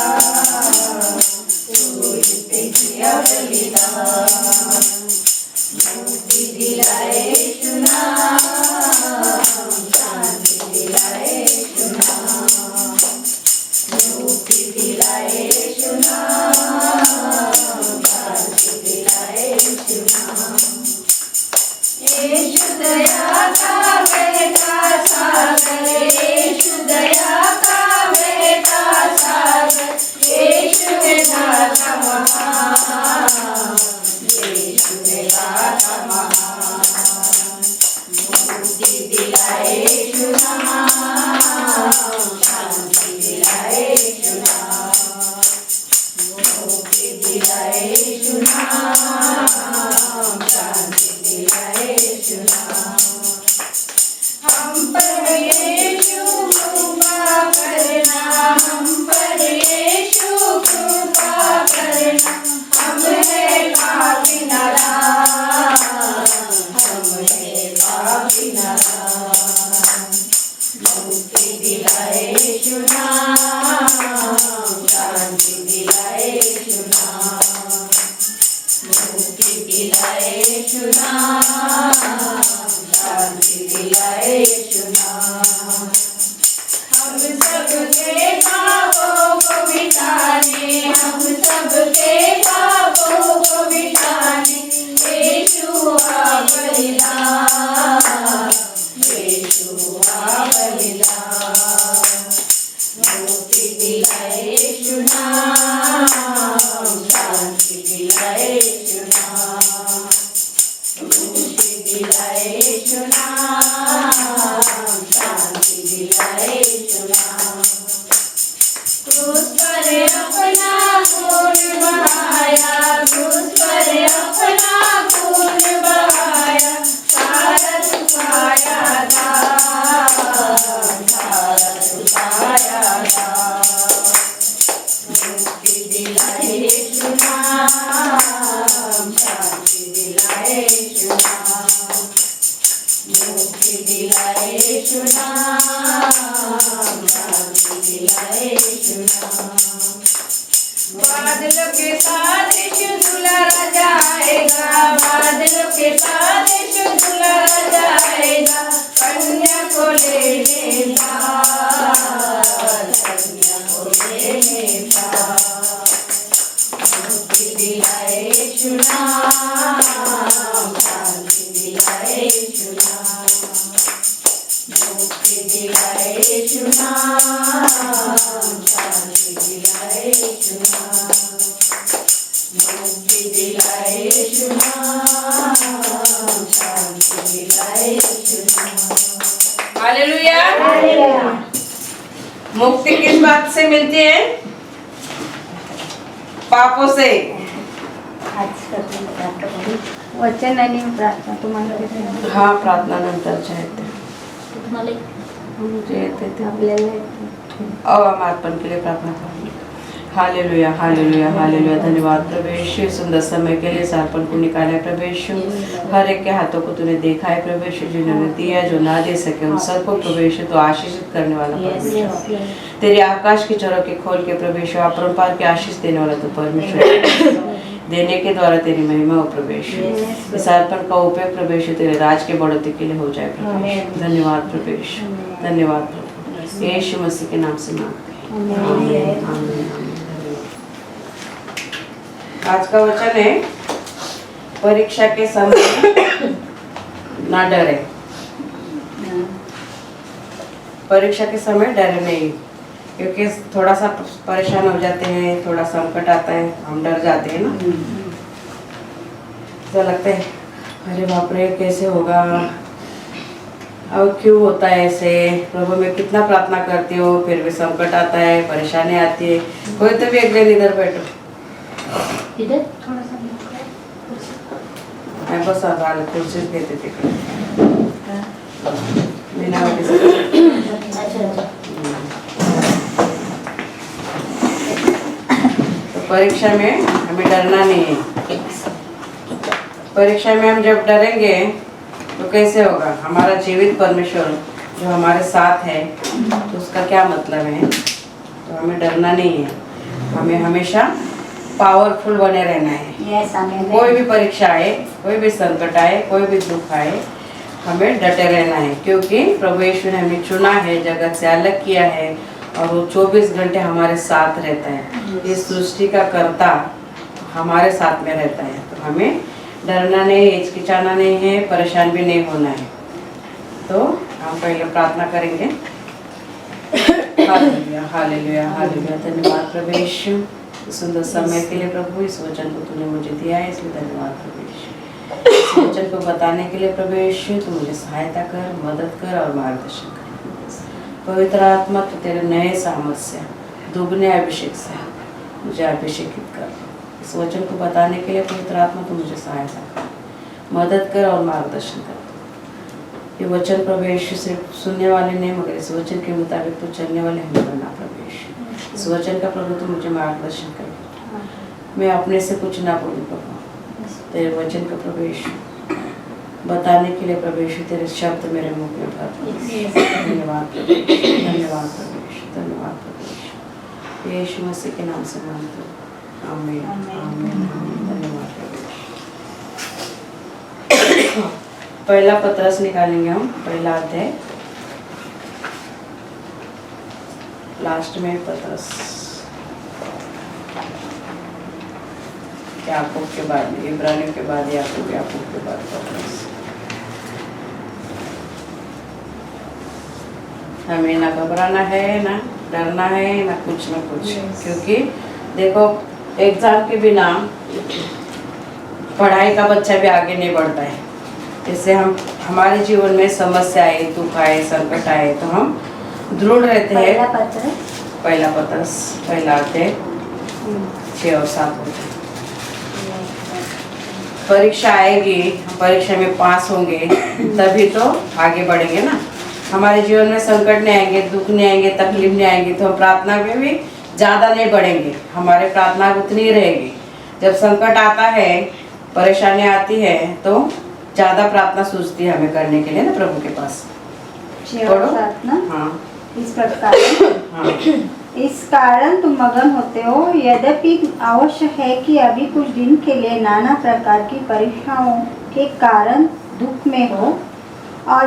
सूली पे किया बलिदान। मुक्ति दिलाए यीशु नाम, शांति दिलाए यीशु नाम, मुक्ति दिलाए यीशु नाम, शांति दिलाए यीशु नाम। यीशु दया का बेटा सागर, यीशु दया का बेटा सागर, यीशु विधाता महान, यीशु विधाता महान। मुक्ति दिलाए यीशु नाम, शांति दिलाए यीशु नाम, मुक्ति दिलाए यीशु नाम, शांति दिलाए यीशु नाम। हम पर यीशु कृपा करना, हम पर यीशु कृपा करना, हम है पापी नादान, हम है पापी नादान। मुक्ति दिलाए यीशु नाम, शांति दिलाए यीशु नाम, मुक्ति दिलाए यीशु नाम, शांति दिलाए यीशु नाम। हम सबके पापों को मिटाने, हम सबके पापों को मिटाने, यीशु आ बलिदान, यीशु आ बलिदान। मुक्ति दिलाए यीशु नाम, शांति दिलाए यीशु नाम, मुक्ति दिलाए यीशु नाम, शांति दिलाए यीशु नाम। क्रूस पर अपना खून बहाया, क्रूस पर अपना खून बहाया, सारा चुकाया दान, सारा चुकाया दान। मुक्ति दिलाए यीशु नाम, शांति दिलाए यीशु नाम, मुक्ति दिलाए यीशु नाम, शांति दिलाए यीशु नाम। बादलों के साथ यीशु दुलारा जाएगा, बादलों के साथ यीशु दुलारा जाएगा, कन्या को लेने कन्या को लेने मुक्ति दिलाए यीशु नाम, शांति दिलाए यीशु नाम, मुक्ति दिलाए यीशु नाम, शांति दिलाए यीशु नाम, मुक्ति दिलाए यीशु नाम, शांति दिलाए यीशु नाम। हालेलुया। मुक्ति किस बात से मिलती है? पापों से। वचन आणि प्रार्थना तुम्हाला किती आहे? हाँ, प्रार्थना नंतरच्या आहेत ते. तुम्हाला जे येते ते आपल्याला अवमार्पण के लिए प्रार्थना करेंगे। Hallelujah, hallelujah, hallelujah. धन्यवाद प्रभु यीशु, सुंदर समय के लिए अर्पण को निकाला प्रभु यीशु। हर एक के हाथों को तूने देखा है प्रभु यीशु, जिन्होंने दिया जो ना दे सके उन सबको प्रभु यीशु तो आशीषित करने वाला परमेश्वर। तेरे आकाश की चौरों खोल के प्रभु यीशु अपरंपार के आशीष देने वाला तो परमेश्वर। देने के द्वारा तेरी महिमा हो प्रभु यीशु। इस अर्पण का उपयोग प्रभु यीशु तेरे राज के बढ़ोतरी के लिए हो जाए प्रभु यीशु। धन्यवाद प्रभु यीशु, धन्यवाद प्रभु यीशु मसीह के नाम से मांगते हैं। आमीन, आमीन, आमीन। आज का वचन है परीक्षा के समय ना डरे। परीक्षा के समय डरे नहीं, क्योंकि थोड़ा सा परेशान हो जाते हैं, थोड़ा संकट आता है, हम डर जाते हैं ना। ऐसा लगता है अरे बाप रे कैसे होगा, अब क्यों होता है ऐसे, प्रभु मैं कितना प्रार्थना करती हूँ फिर भी संकट आता है, परेशानी आती है। कोई तो भी एक दिन इधर बैठो, इधर थोड़ा सा बस राहिले खुर्चीच घेते तिकडे तो परीक्षा में हमें डरना नहीं है। परीक्षा में हम जब डरेंगे तो कैसे होगा? हमारा जीवित परमेश्वर जो हमारे साथ है तो उसका क्या मतलब है? तो हमें डरना नहीं है, हमें हमेशा पावरफुल बने रहना है। कोई भी परीक्षा आए, कोई भी संकट आए, कोई भी दुख आए, हमें डटे रहना है, क्योंकि प्रभु यीशु ने हमें चुना है, जगत से अलग किया है और वो 24 घंटे हमारे साथ रहता है। इस सृष्टि का कर्ता हमारे साथ में रहता है, तो हमें डरना नहीं, हिचकिचाना नहीं है, परेशान भी नहीं होना है। तो हम पहले प्रार्थना करेंगे। Hallelujah hallelujah hallelujah. धन्यवाद प्रभु यीशु, इस सुंदर समय के लिए प्रभु, इस वचन को तूने मुझे दिया है, इसलिए धन्यवाद प्रभु यीशु। इस वचन को बताने के लिए प्रभु यीशु तू मुझे सहायता कर, मदद कर और मार्गदर्शन कर। पवित्र आत्मा तू तेरे नए सामर्थ से, दुगने अभिषेक से मुझे अभिषेकित कर। इस वचन को बताने के लिए पवित्र आत्मा तू मुझे सहायता कर, मदद कर और मार्गदर्शन कर। ये वचन प्रभु यीशु सिर्फ सुनने वाले नहीं, मगर इस वचन के मुताबिक तो चलने वाले हम बनना प्रभु यीशु। इस वचन का प्रभु तू मुझे मार्गदर्शन कर। मैं अपने से कुछ ना बोलूँ प्रभु, तेरे वचन का प्रभु यीशु बताने के लिए प्रभु यीशु तेरे शब्द मेरे मुख में भर। धन्यवाद प्रभु यीशु, धन्यवाद प्रभु यीशु, धन्यवाद प्रभु यीशु। यीशु मसीह के नाम से मांगते हैं, आमीन आमीन। धन्यवाद प्रभु यीशु। पहला पत्रस निकालेंगे हम, पहला अध्याय, लास्ट में पत्रस याकूब के बाद, इब्रानियों के बाद याकूब, याकूब के बाद पत्रस। हमें ना घबराना है, ना डरना है, ना कुछ, क्योंकि देखो एग्जाम के बिना पढ़ाई का बच्चा भी आगे नहीं बढ़ता है। जैसे हम हमारे जीवन में समस्या आए, दुख आए, संकट आए, तो हम दृढ़ रहते हैं। पहला पत्रस पहला अध्याय 6 और 7 होते। परीक्षा आएगी, परीक्षा में पास होंगे तभी तो आगे बढ़ेंगे ना। हमारे जीवन में संकट नहीं आएंगे, दुख नहीं आएंगे, तकलीफ नहीं आएंगी, तो हम प्रार्थना में भी ज़्यादा नहीं बढ़ेंगे, हमारे प्रार्थना उतनी ही रहेगी। जब संकट आता है, परेशानी आती है, तो ज़्यादा प्रार्थना सूझती है हमें करने के लिए ना प्रभु के पास। हाँ, इस प्रकार हाँ, इस कारण तुम मगन होते हो, यद्यपि आवश्यक है कि अभी कुछ दिन के लिए नाना प्रकार की परीक्षाओं के कारण दुख में हो, और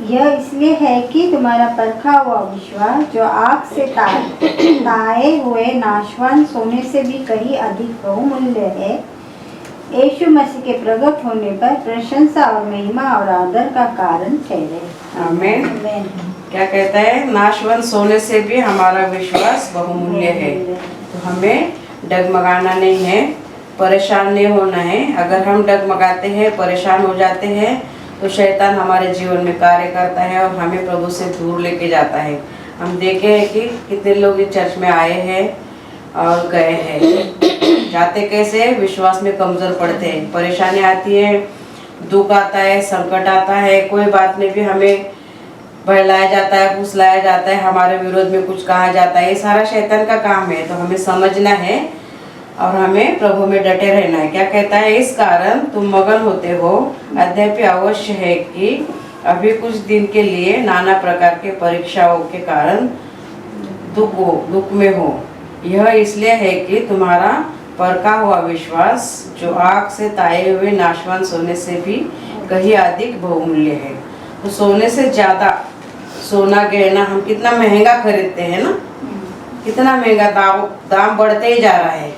यह इसलिए है कि तुम्हारा परखा हुआ विश्वास, जो आग से ताए हुए नाशवान सोने से भी कहीं अधिक बहुमूल्य है, यीशु मसीह के प्रकट होने पर प्रशंसा और महिमा और आदर का कारण ठहरे। आमीन। क्या कहता है? नाशवान सोने से भी हमारा विश्वास बहुमूल्य है। तो हमें डगमगाना नहीं है, परेशान नहीं होना है। अगर हम डगमगाते हैं, परेशान हो जाते हैं, तो शैतान हमारे जीवन में कार्य करता है और हमें प्रभु से दूर लेके जाता है। हम देखे हैं कि कितने लोग इस चर्च में आए हैं और गए हैं। जाते कैसे? विश्वास में कमज़ोर पड़ते हैं, परेशानी आती है, दुख आता है, संकट आता है, कोई बात में भी हमें बहलाया जाता है, फुसलाया जाता है, हमारे विरोध में कुछ कहा जाता है। ये सारा शैतान का काम है। तो हमें समझना है और हमें प्रभु में डटे रहना है। क्या कहता है? इस कारण तुम मगन होते हो, अद्यपि अवश्य है कि अभी कुछ दिन के लिए नाना प्रकार के परीक्षाओं के कारण दुख में हो। यह इसलिए है कि तुम्हारा परखा हुआ विश्वास, जो आग से ताए हुए नाशवान सोने से भी कहीं अधिक बहुमूल्य है। तो सोने से ज़्यादा, सोना गहना हम कितना महंगा खरीदते हैं ना, कितना महंगा, दाम बढ़ते ही जा रहा है,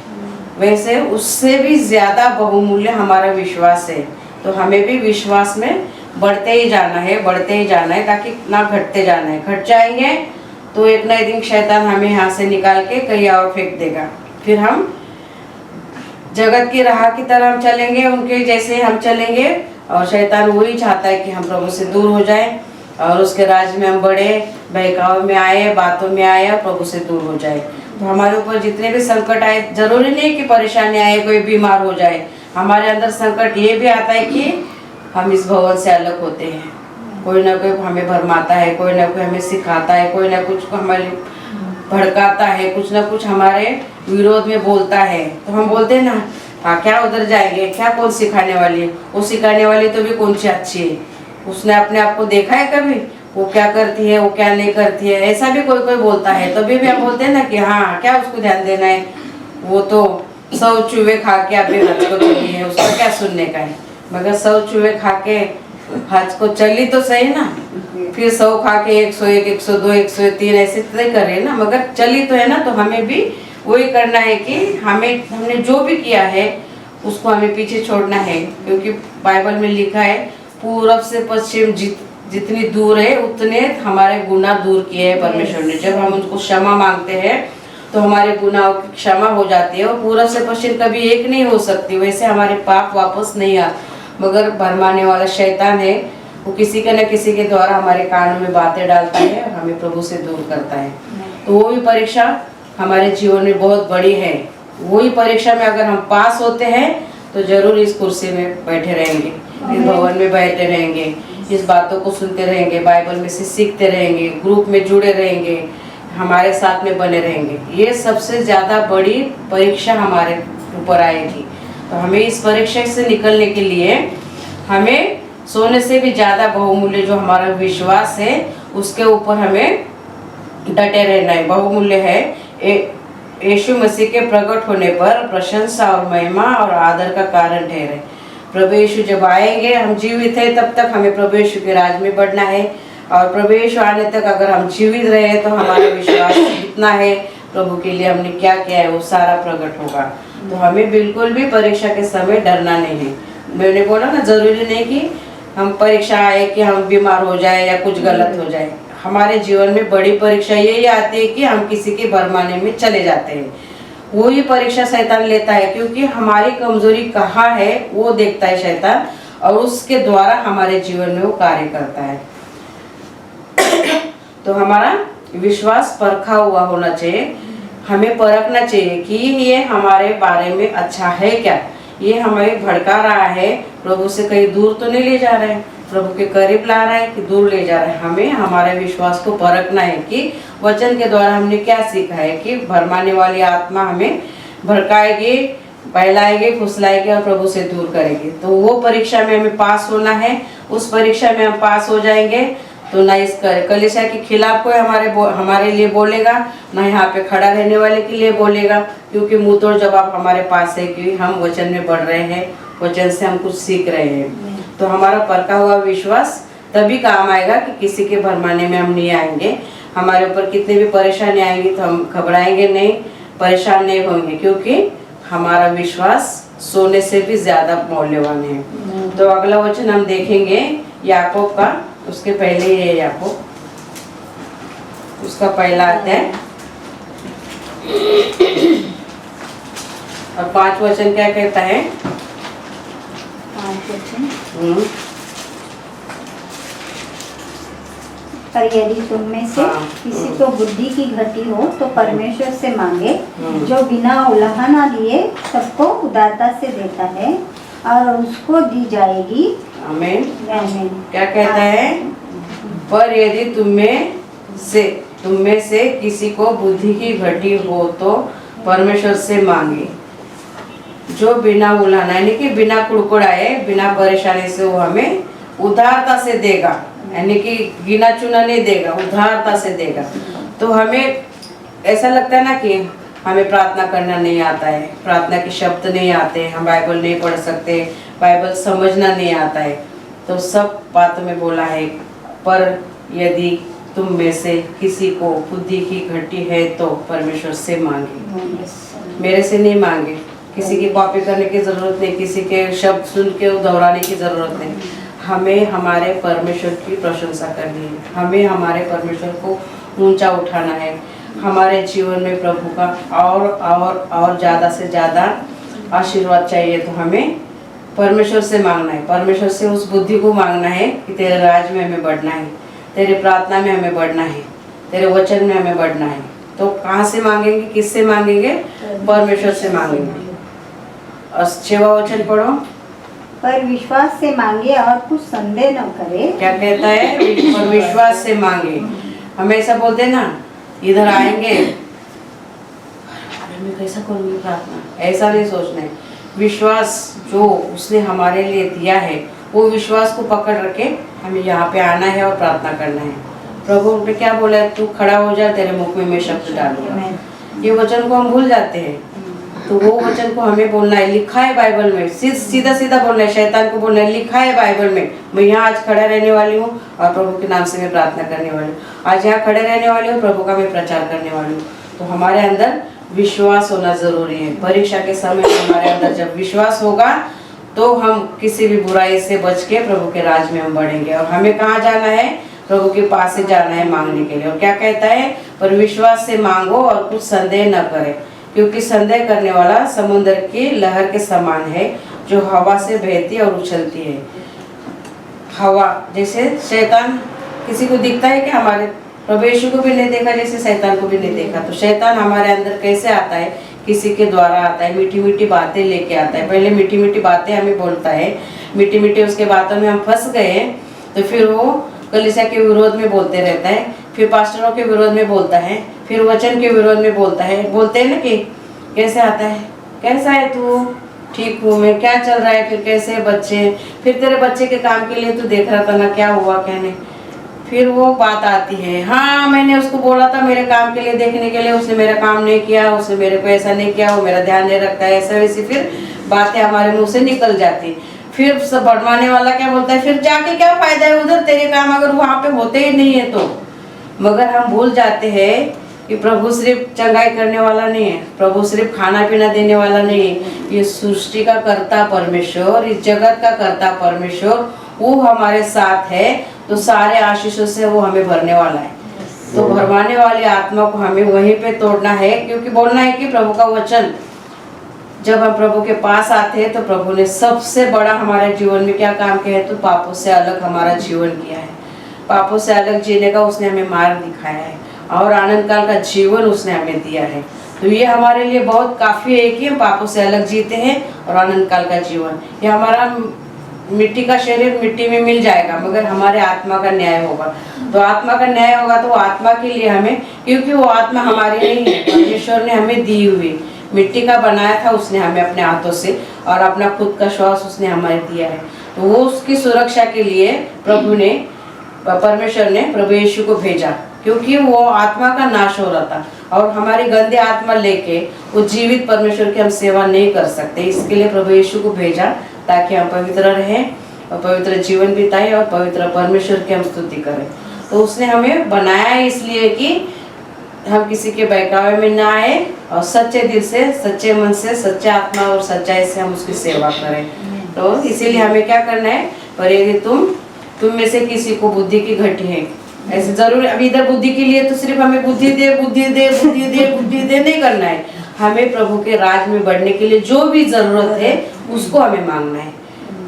वैसे उससे भी ज़्यादा बहुमूल्य हमारा विश्वास है। तो हमें भी विश्वास में बढ़ते ही जाना है, बढ़ते ही जाना है, ताकि ना घटते जाना है। घट जाएंगे तो एक ना एक दिन शैतान हमें यहाँ से निकाल के कहीं और फेंक देगा। फिर हम जगत की राह की तरह हम चलेंगे, उनके जैसे हम चलेंगे, और शैतान वही चाहता है कि हम प्रभु से दूर हो जाए और उसके राज में हम बढ़े, बहकाव में आए, बातों में आए और प्रभु से दूर हो जाए। तो हमारे ऊपर जितने भी संकट आए, जरूरी नहीं कि परेशानी आए, कोई बीमार हो जाए, हमारे अंदर संकट ये भी आता है कि हम इस भवन से अलग होते हैं। कोई ना कोई हमें भरमाता है, कोई ना कोई हमें सिखाता है, कोई ना कुछ को हमारे भड़काता है, कुछ ना कुछ हमारे विरोध में बोलता है। तो हम बोलते हैं ना, हाँ क्या उधर जाएंगे, क्या कौन सिखाने वाली है, वो सिखाने वाली तो भी कौन सी अच्छी है। उसने अपने आप को देखा है कभी, वो क्या करती है, वो क्या नहीं करती है, ऐसा भी कोई कोई बोलता है। तभी भी हम बोलते हैं ना कि हाँ क्या उसको ध्यान देना है, वो तो 100 चूहे खा के अपने हज को चली है, उसका क्या सुनने का है। मगर 100 चूहे खा के हज को चली तो सही ना, फिर 100 खा के 101, 102, 103 ऐसे तय कर रहे हैं ना, मगर चली तो है ना। तो हमें भी वही करना है कि हमने जो भी किया है उसको हमें पीछे छोड़ना है, क्योंकि बाइबल में लिखा है पूरब से पश्चिम जितनी दूर है उतने हमारे गुनाह दूर किए हैं परमेश्वर ने। जब हम उनको क्षमा मांगते हैं तो हमारे गुनाहों की क्षमा हो जाती है। और पूरब से पश्चिम कभी एक नहीं हो सकती, वैसे हमारे पाप वापस नहीं आ, मगर भरमाने वाला शैतान है, वो किसी के न किसी के द्वारा हमारे कानों में बातें डालता है और हमें प्रभु से दूर करता है। तो वो भी परीक्षा हमारे जीवन में बहुत बड़ी है। वही परीक्षा में अगर हम पास होते हैं तो जरूर इस कुर्सी में बैठे रहेंगे, इस भवन में बैठे रहेंगे, इस बातों को सुनते रहेंगे, बाइबल में से सीखते रहेंगे, ग्रुप में जुड़े रहेंगे, हमारे साथ में बने रहेंगे। ये सबसे ज़्यादा बड़ी परीक्षा हमारे ऊपर आएगी। तो हमें इस परीक्षा से निकलने के लिए हमें सोने से भी ज़्यादा बहुमूल्य जो हमारा विश्वास है उसके ऊपर हमें डटे रहना है। बहुमूल्य है यीशु मसीह के प्रकट होने पर प्रशंसा और महिमा और आदर का कारण ठहरे। प्रभु यीशु जब आएंगे, हम जीवित हैं तब तक हमें प्रभु यीशु के राज में बढ़ना है। और प्रभु यीशु आने तक अगर हम जीवित रहे तो हमारा विश्वास कितना है, प्रभु के लिए हमने क्या किया है, वो सारा प्रकट होगा। तो हमें बिल्कुल भी परीक्षा के समय डरना नहीं है। मैंने बोला ना, जरूरी नहीं कि हम परीक्षा आए कि हम बीमार हो जाए या कुछ गलत हो जाए। हमारे जीवन में बड़ी परीक्षा यही आती है कि हम किसी के भरमाने में चले जाते हैं। वही परीक्षा शैतान लेता है, क्योंकि हमारी कमजोरी कहाँ है वो देखता है शैतान, और उसके द्वारा हमारे जीवन में वो कार्य करता है। तो हमारा विश्वास परखा हुआ होना चाहिए। हमें परखना चाहिए कि ये हमारे बारे में अच्छा है क्या, ये हमें भड़का रहा है, प्रभु से कहीं दूर तो नहीं ले जा रहा है, प्रभु के करीब ला रहा है कि दूर ले जा रहा है। हमें हमारे विश्वास को परखना है कि वचन के द्वारा हमने क्या सीखा है कि भरमाने वाली आत्मा हमें भड़काएगी, बहलाएगी, फुसलाएगी और प्रभु से दूर करेगी। तो वो परीक्षा में हमें पास होना है। उस परीक्षा में हम पास हो जाएंगे तो ना इस कलीसिया के खिलाफ कोई हमारे लिए बोलेगा, ना यहाँ पे खड़ा रहने वाले के लिए बोलेगा, क्योंकि मुंह तोड़ जवाब हमारे पास है कि हम वचन में बढ़ रहे हैं, वचन से हम कुछ सीख रहे हैं। तो हमारा परखा हुआ विश्वास तभी काम आएगा कि किसी के भरमाने में हम नहीं आएंगे। हमारे ऊपर कितनी भी परेशानी आएंगी तो हम घबराएंगे नहीं, परेशान नहीं होंगे, क्योंकि हमारा विश्वास सोने से भी ज्यादा मौल्यवान है। तो अगला वचन हम देखेंगे याकूब का, उसके पहले ये याकूब, उसका पहला अध्याय और 5 वचन क्या कहता है। 5 वचन, पर यदि तुम में से किसी को बुद्धि की घटी हो तो परमेश्वर से मांगे, जो बिना उलाहना दिए सबको उदारता से देता है और उसको दी जाएगी। आमीन। आमीन। क्या कहता है, पर यदि तुम में से किसी को बुद्धि की घटी हो तो परमेश्वर से मांगे, जो बिना उलाहना यानी कि बिना कुड़कुड़ाए, बिना परेशानी से वो हमें उदारता से देगा, यानी कि गिना चुना नहीं देगा, उदारता से देगा। तो हमें ऐसा लगता है ना कि हमें प्रार्थना करना नहीं आता है, प्रार्थना के शब्द नहीं आते, हम बाइबल नहीं पढ़ सकते, बाइबल समझना नहीं आता है। तो सब बातों में बोला है, पर यदि तुम में से किसी को बुद्धि की घटी है तो परमेश्वर से मांगे, मेरे से नहीं मांगे। किसी की कॉपी करने की जरूरत नहीं, किसी के शब्द सुन के दोहराने की जरूरत नहीं। हमें हमारे परमेश्वर की प्रशंसा करनी है, हमें हमारे परमेश्वर को ऊंचा उठाना है। हमारे जीवन में प्रभु का और ज़्यादा से ज़्यादा आशीर्वाद चाहिए, तो हमें परमेश्वर से मांगना है, परमेश्वर से उस बुद्धि को मांगना है कि तेरे राज में हमें बढ़ना है, तेरे प्रार्थना में हमें बढ़ना है, तेरे वचन में हमें बढ़ना है। तो कहाँ से मांगेंगे, किससे मांगेंगे? परमेश्वर से मांगेंगे। और 6वां वचन पढ़ो। पर विश्वास से मांगे और कुछ संदेह न करे। क्या कहता है? और विश्वास से मांगे। हम ऐसा बोलते हैं ना, इधर आएंगे मैं कैसा करूँगी प्रार्थना, ऐसा नहीं सोचना है। विश्वास जो उसने हमारे लिए दिया है, वो विश्वास को पकड़ रखे हमें यहाँ पे आना है और प्रार्थना करना है। प्रभु ने क्या बोला है? तू खड़ा हो जा, तेरे मुख में मैं शब्द डालूंगा। ये वचन को हम भूल जाते हैं, तो वो वचन को हमें बोलना है। लिखा है बाइबल में, सीधा सीधा बोलना है। शैतान को बोलना है, लिखा है बाइबल में, मैं यहाँ आज खड़ा रहने वाली हूँ और प्रभु के नाम से मैं प्रार्थना करने वाली हूँ। आज यहाँ खड़े रहने वाली हूँ, प्रभु का मैं प्रचार करने वाली हूँ। तो हमारे अंदर विश्वास होना जरूरी है। परीक्षा के समय हमारे अंदर जब विश्वास होगा तो हम किसी भी बुराई से बच के प्रभु के राज में हम बढ़ेंगे। और हमें कहाँ जाना है? प्रभु के पास से जाना है मांगने के लिए। और क्या कहता है? पर विश्वास से मांगो और कुछ संदेह न करे, क्योंकि संदेह करने वाला समुद्र की लहर के समान है, जो हवा से बहती और उछलती है। हवा जैसे शैतान किसी को दिखता है कि हमारे प्रभु यीशु को भी नहीं देखा, जैसे शैतान को भी नहीं देखा। तो शैतान हमारे अंदर कैसे आता है? किसी के द्वारा आता है, मीठी मीठी बातें लेके आता है। पहले मीठी मीठी बातें हमें बोलता है, मीठी मीठी उसके बातों में हम फंस गए, तो फिर वो कलीसिया के विरोध में बोलते रहता है, फिर पास्टरों के विरोध में बोलता है, फिर वचन के विरोध में बोलता है। बोलते हैं ना कि कैसे आता है, कैसा है तू, ठीक हूँ मैं, क्या चल रहा है, फिर कैसे बच्चे, फिर तेरे बच्चे के काम के लिए तू देख रहा था ना, क्या हुआ क्या नहीं। फिर वो बात आती है, हाँ मैंने उसको बोला था मेरे काम के लिए देखने के लिए, उसने मेरा काम नहीं किया, उसने मेरे को ऐसा नहीं किया, वो मेरा ध्यान नहीं रखता है, ऐसा वैसी फिर बातें हमारे मुंह से निकल जाती। फिर सब बढ़वाने वाला क्या बोलता है, फिर जाके क्या फायदा है उधर, तेरे काम अगर वहाँ पे होते ही नहीं है तो। मगर हम भूल जाते हैं कि प्रभु सिर्फ चंगाई करने वाला नहीं है, प्रभु सिर्फ खाना पीना देने वाला नहीं है। ये सृष्टि का कर्ता परमेश्वर, इस जगत का कर्ता परमेश्वर, वो हमारे साथ है, तो सारे आशीषों से वो हमें भरने वाला है। तो भरवाने वाली आत्मा को हमें वहीं पे तोड़ना है, क्योंकि बोलना है कि प्रभु का वचन, जब हम प्रभु के पास आते हैं तो प्रभु ने सबसे बड़ा हमारे जीवन में क्या काम किया है? तो पापों से अलग हमारा जीवन किया है। पापों से अलग जीने का उसने हमें मार्ग दिखाया है, और आनंद काल का जीवन उसने हमें दिया है। तो ये हमारे लिए बहुत काफ़ी है कि हम पापों से अलग जीते हैं और आनंद काल का जीवन। ये हमारा मिट्टी का शरीर मिट्टी में मिल जाएगा, मगर हमारे आत्मा का न्याय होगा। तो आत्मा का न्याय होगा तो आत्मा के लिए हमें, क्योंकि वो आत्मा हमारी नहीं है, परमेश्वर ने हमें दी हुई, मिट्टी का बनाया था उसने हमें अपने हाथों से, और अपना खुद का श्वास उसने हमें दिया है। तो वो उसकी सुरक्षा के लिए प्रभु ने, परमेश्वर ने प्रभु यीशु को भेजा, क्योंकि वो आत्मा का नाश हो रहा था, और हमारी गंदे आत्मा लेके वो जीवित परमेश्वर की हम सेवा नहीं कर सकते। इसके लिए प्रभु यीशु को भेजा, ताकि हम पवित्र रहें और पवित्र जीवन बिताएं और पवित्र परमेश्वर की हम स्तुति करें। तो उसने हमें बनाया इसलिए कि हम किसी के बहकावे में ना आए, और सच्चे दिल से, सच्चे मन से, सच्चे आत्मा और सच्चाई से हम उसकी सेवा करें। तो इसीलिए हमें क्या करना है? पर यदि तुम में से किसी को बुद्धि की घटी है, ऐसे जरूर अभी इधर बुद्धि के लिए तो सिर्फ हमें बुद्धि दे बुद्धि दे बुद्धि दे बुद्धि दे नहीं करना है। हमें प्रभु के राज में बढ़ने के लिए जो भी जरूरत है उसको हमें मांगना है।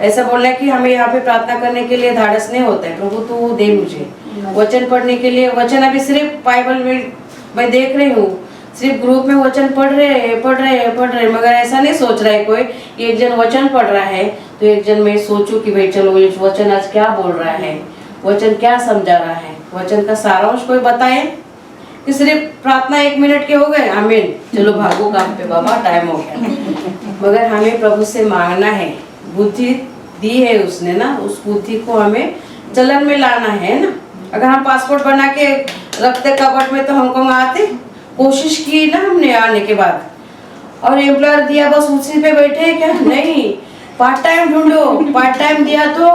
ऐसा बोलना है कि हमें यहाँ पे प्रार्थना करने के लिए धाड़स नहीं होता है, प्रभु तू दे मुझे वचन पढ़ने के लिए। वचन अभी सिर्फ बाइबल में मैं देख रही हूँ, सिर्फ ग्रुप में वचन पढ़ रहे, मगर ऐसा नहीं सोच रहा है कोई, एक जन वचन पढ़ रहा है तो एक जन मैं सोचूं कि भाई चलो ये वचन आज क्या बोल रहा है, वचन क्या समझा रहा है, वचन का सारांश कोई बताए। कि सिर्फ प्रार्थना 1 मिनट के हो गए, आमीन, चलो भागो काम पे बाबा, टाइम हो गया। मगर हमें प्रभु से मांगना है, बुद्धि दी है उसने ना, उस बुद्धि को हमें चलन में लाना है ना। अगर हम पासपोर्ट बना के रखते कबट में तो हांगकांग आते, कोशिश की ना हमने आने के बाद, और एम्प्लॉयर दिया बस उसी पे बैठे क्या? नहीं, पार्ट टाइम ढूंढो। पार्ट टाइम दिया तो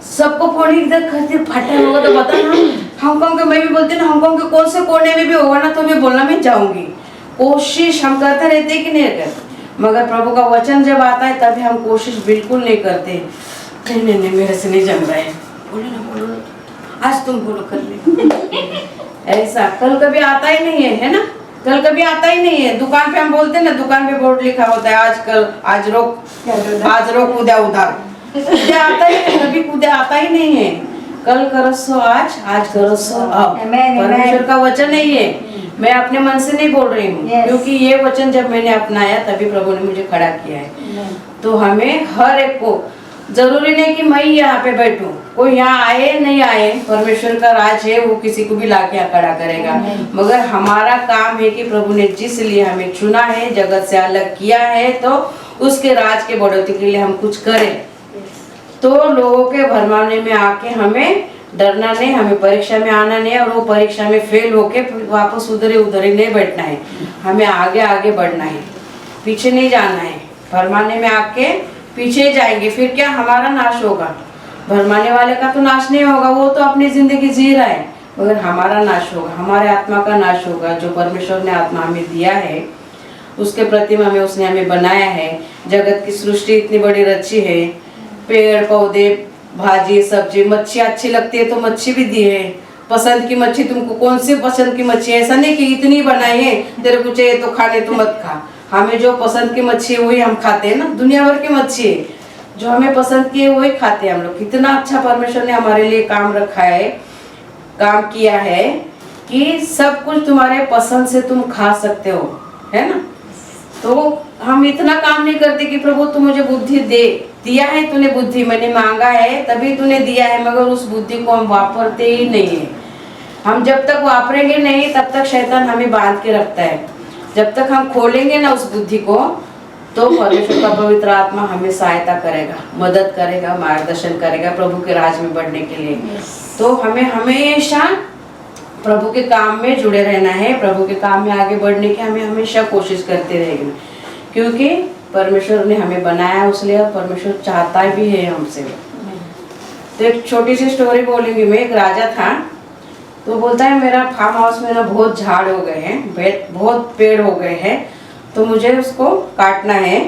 सबको फोन इधर करते, पार्ट टाइम होगा तो बता ना। हांगकांग के मैं भी बोलती ना, हांगकांग के कौन से कोने में भी होगा ना तो मैं बोलना मैं जाऊंगी। कोशिश हम करते रहते कि नहीं करते, मगर प्रभु का वचन जब आता है तभी हम कोशिश बिल्कुल नहीं करते। नहीं मेरे से नहीं जम रहा है, बोलो ना बोलो, आज तुम बोलो कर ले। ऐसा कल कभी आता ही नहीं है ना, कल कभी आता ही नहीं है। दुकान पे हम बोलते हैं ना, दुकान पे बोर्ड लिखा होता है आज कल, आज रोक उद्या उधार, उद्या आता ही नहीं, कभी उद्या आता ही नहीं है। कल करो सो आज करो सो अब, परमेश्वर का वचन है ये, मैं अपने मन से नहीं बोल रही हूँ, क्योंकि ये वचन जब मैंने अपनाया तभी प्रभु ने मुझे खड़ा किया है। तो हमें हर एक को, जरूरी नहीं कि मैं यहाँ पे बैठूं, कोई यहाँ आए नहीं आए, परमेश्वर का राज है, वो किसी को भी लाके खड़ा करेगा। मगर हमारा काम है कि प्रभु ने जिस लिए हमें चुना है, जगत से अलग किया है, तो उसके राज के बढ़ोतरी के लिए हम कुछ करें। तो लोगों के भरमाने में आके हमें डरना नहीं, हमें परीक्षा में आना नहीं, और वो परीक्षा में फेल होके वापस उधर ही नहीं बैठना है। हमें आगे आगे बढ़ना है, पीछे नहीं जाना है। भरमाने में आके पीछे जाएंगे फिर क्या, हमारा नाश होगा। भरमाने वाले का तो नाश नहीं होगा, वो तो अपनी जिंदगी जी रहा है, मगर हमारा नाश होगा, हमारे आत्मा का नाश होगा। जो परमेश्वर ने आत्मा हमें दिया है, उसके प्रतिमा में उसने हमें बनाया है। जगत की सृष्टि इतनी बड़ी रची है, पेड़ पौधे, भाजी सब्जी, मच्छी अच्छी लगती है तो मच्छी भी दी है। पसंद की मच्छी, तुमको कौन सी पसंद की मच्छी है, ऐसा नहीं कि इतनी बनाई है, तेरे को चाहिए तो खाने तो मत खा। हमें जो पसंद की मच्छी है वही हम खाते हैं ना। दुनिया भर की मच्छी है, जो हमें पसंद की है वही खाते हैं हम लोग। कितना अच्छा परमेश्वर ने हमारे लिए काम रखा है, काम किया है कि सब कुछ तुम्हारे पसंद से तुम खा सकते हो, है ना। तो हम इतना काम नहीं करते कि प्रभु तू मुझे बुद्धि दे, दिया है तूने बुद्धि, मैंने मांगा है तभी तूने दिया है, मगर उस बुद्धि को हम वापरते ही नहीं है। हम जब तक वापरेंगे नहीं तब तक शैतान हमें बांध के रखता है। जब तक हम खोलेंगे ना उस बुद्धि को, तो परमेश्वर का पवित्र आत्मा हमें सहायता करेगा, मदद करेगा, मार्गदर्शन करेगा प्रभु के राज में बढ़ने के लिए। तो हमें हमेशा प्रभु के काम में जुड़े रहना है, प्रभु के काम में आगे बढ़ने की हमें हमेशा कोशिश करते रहेंगे, क्योंकि परमेश्वर ने हमें बनाया उसलिए, और परमेश्वर चाहता भी है हमसे। तो एक छोटी सी स्टोरी बोलूंगी मैं। एक राजा था, तो बोलता है मेरा फार्म हाउस में ना बहुत झाड़ हो गए हैं, बहुत पेड़ हो गए हैं, तो मुझे उसको काटना है।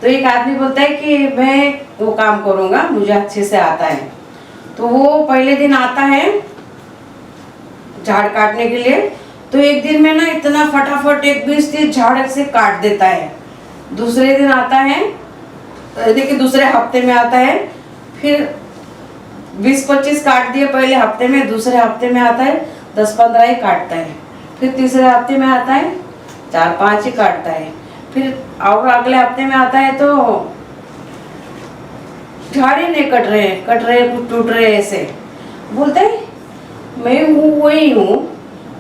तो एक आदमी बोलता है कि मैं वो काम करूँगा, मुझे अच्छे से आता है। तो वो पहले दिन आता है झाड़ काटने के लिए, तो एक दिन में ना इतना फटाफट 20-30 झाड़ से काट देता है। दूसरे दिन आता है, देखिए दूसरे हफ्ते में आता है, फिर 20-25 काट दिए पहले हफ्ते में, दूसरे हफ्ते में आता है 10-15 ही काटता है, फिर तीसरे हफ्ते में आता है 4-5 ही काटता है, फिर और अगले हफ्ते में आता है तो झाड़ ही नहीं कट रहे कुछ टूट रहे। ऐसे बोलते हैं मैं हूँ वही हूँ,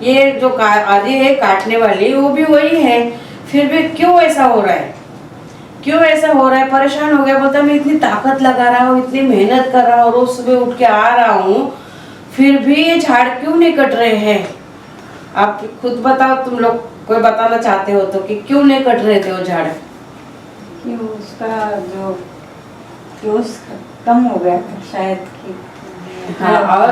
ये जो आदि है काटने वाली वो भी वही है, फिर भी क्यों ऐसा हो रहा है, क्यों ऐसा हो रहा है। परेशान हो गया, बोलता मैं इतनी ताकत लगा रहा हूँ, इतनी मेहनत कर रहा हूँ, रोज सुबह उठ के आ रहा हूँ, फिर भी ये झाड़ क्यों नहीं कट रहे हैं। आप खुद बताओ, तुम लोग कोई बताना चाहते हो तो, कि क्यों नहीं कट रहे थे वो झाड़। कि उसका जो जोश कम हो गया था शायद कि। हाँ, और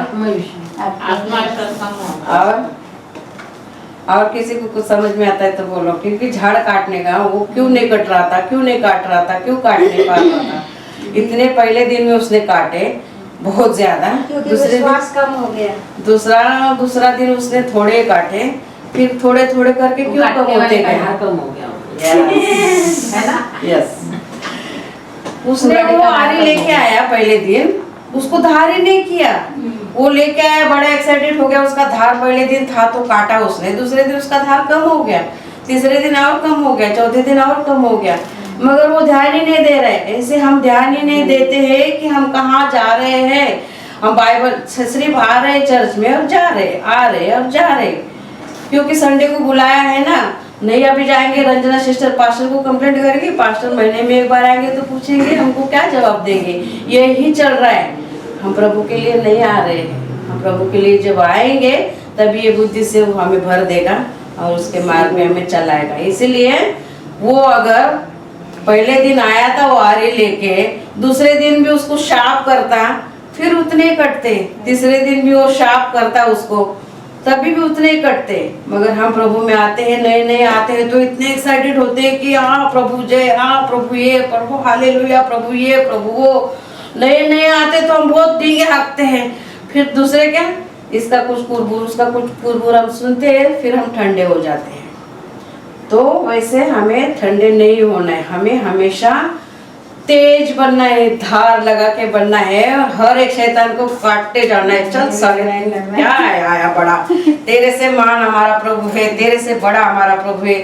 और किसी को कुछ समझ में आता है तो बोलो, क्योंकि झाड़ काटने का वो क्यों नहीं कट रहा था, क्यों नहीं काट रहा था, क्यों काट नहीं पा रहा था। इतने पहले दिन में उसने काटे बहुत ज्यादा, दूसरे विश्वास कम हो गया, दूसरा दिन उसने थोड़े काटे, फिर थोड़े थोड़े करके क्यों कम होते गए, कम हो गया है ना। यस, उसने वो आरी लेके आया पहले दिन, उसको धार ही नहीं किया, वो लेके आया, बड़ा एक्साइटेड हो गया, उसका धार पहले दिन था तो काटा उसने, दूसरे दिन उसका धार कम हो गया, तीसरे दिन और कम हो गया, चौथे दिन और कम हो गया, मगर वो ध्यान ही नहीं दे रहे। ऐसे हम ध्यान ही नहीं देते हैं कि हम कहाँ जा रहे हैं। हम बाइबल सिर्फ आ रहे चर्च में और जा रहे, आ रहे और जा रहे, क्योंकि संडे को बुलाया है ना। नहीं अभी जाएंगे, रंजना सिस्टर पास्टर को कंप्लेंट करेगी, पास्टर महीने में एक बार आएंगे तो पूछेंगे, हमको क्या जवाब देंगे। यही चल रहा है, हम प्रभु के लिए नहीं आ रहे हैं। हम प्रभु के लिए जब आएंगे तभी ये बुद्धि से वो हमें भर देगा और उसके मार्ग में हमें चलाएगा। इसलिए वो अगर पहले दिन आया था वो आरी लेके, दूसरे दिन भी उसको शार्प करता, फिर उतने ही कटते, तीसरे दिन भी वो शार्प करता उसको, तभी भी उतने ही कटते। मगर हम प्रभु में आते हैं, नए नए आते हैं तो इतने एक्साइटेड होते हैं कि हाँ प्रभु जय, हाँ प्रभु ये, प्रभु हालेलुया, प्रभु ये, प्रभु वो। नए नए आते तो हम बहुत डींगे हाँकते हैं, फिर दूसरे क्या, इसका कुछ कुरबुर, उसका कुछ कुरबुर हम सुनते हैं, फिर हम ठंडे हो जाते हैं। तो वैसे हमें ठंडे नहीं होना है, हमें हमेशा तेज बनना है, धार लगा के बनना है, और हर एक शैतान को काटते जाना है। चल साले क्या आया बड़ा, तेरे से महान हमारा प्रभु है, तेरे से बड़ा हमारा प्रभु है,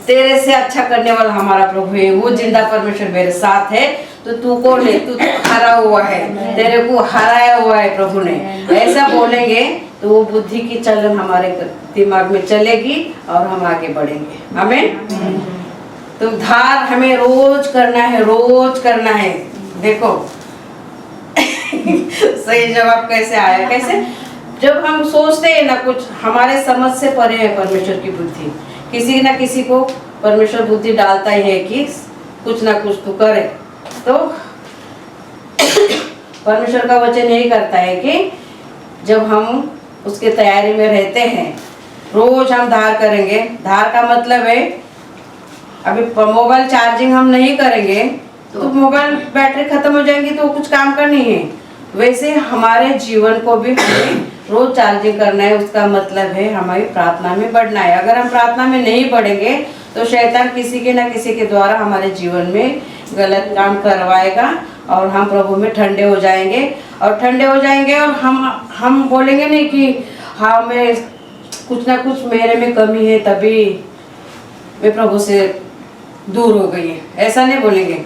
तेरे से अच्छा करने वाला हमारा प्रभु है, वो जिंदा परमेश्वर मेरे साथ है। तो तू कौन है? तू तो हरा हुआ है, तेरे को हराया हुआ है प्रभु ने। ऐसा बोलेंगे तो वो बुद्धि की चलन हमारे दिमाग में चलेगी और हम आगे बढ़ेंगे। आमीन। तो धार हमें रोज करना है, रोज करना है। देखो सही जवाब कैसे आया? कैसे? जब हम सोचते हैं ना कुछ, हमारे समझ से परे है परमेश्वर की बुद्धि। किसी ना किसी को परमेश्वर बुद्धि डालता ही है कि कुछ ना कुछ तो करे। तो परमेश्वर का वचन यही करता है कि जब हम उसके तैयारी में रहते हैं, रोज हम धार करेंगे। धार का मतलब है, अभी मोबाइल चार्जिंग हम नहीं करेंगे तो मोबाइल बैटरी खत्म हो जाएंगी तो कुछ काम का नहीं है। वैसे हमारे जीवन को भी हमें रोज चार्जिंग करना है। उसका मतलब है हमारी प्रार्थना में बढ़ना है। अगर हम प्रार्थना में नहीं बढ़ेंगे तो शैतान किसी के ना किसी के द्वारा हमारे जीवन में गलत काम करवाएगा और हम प्रभु में ठंडे हो जाएंगे। और ठंडे हो जाएंगे और हम बोलेंगे नहीं कि हाँ मैं कुछ ना कुछ मेरे में कमी है तभी मैं प्रभु से दूर हो गई है, ऐसा नहीं बोलेंगे।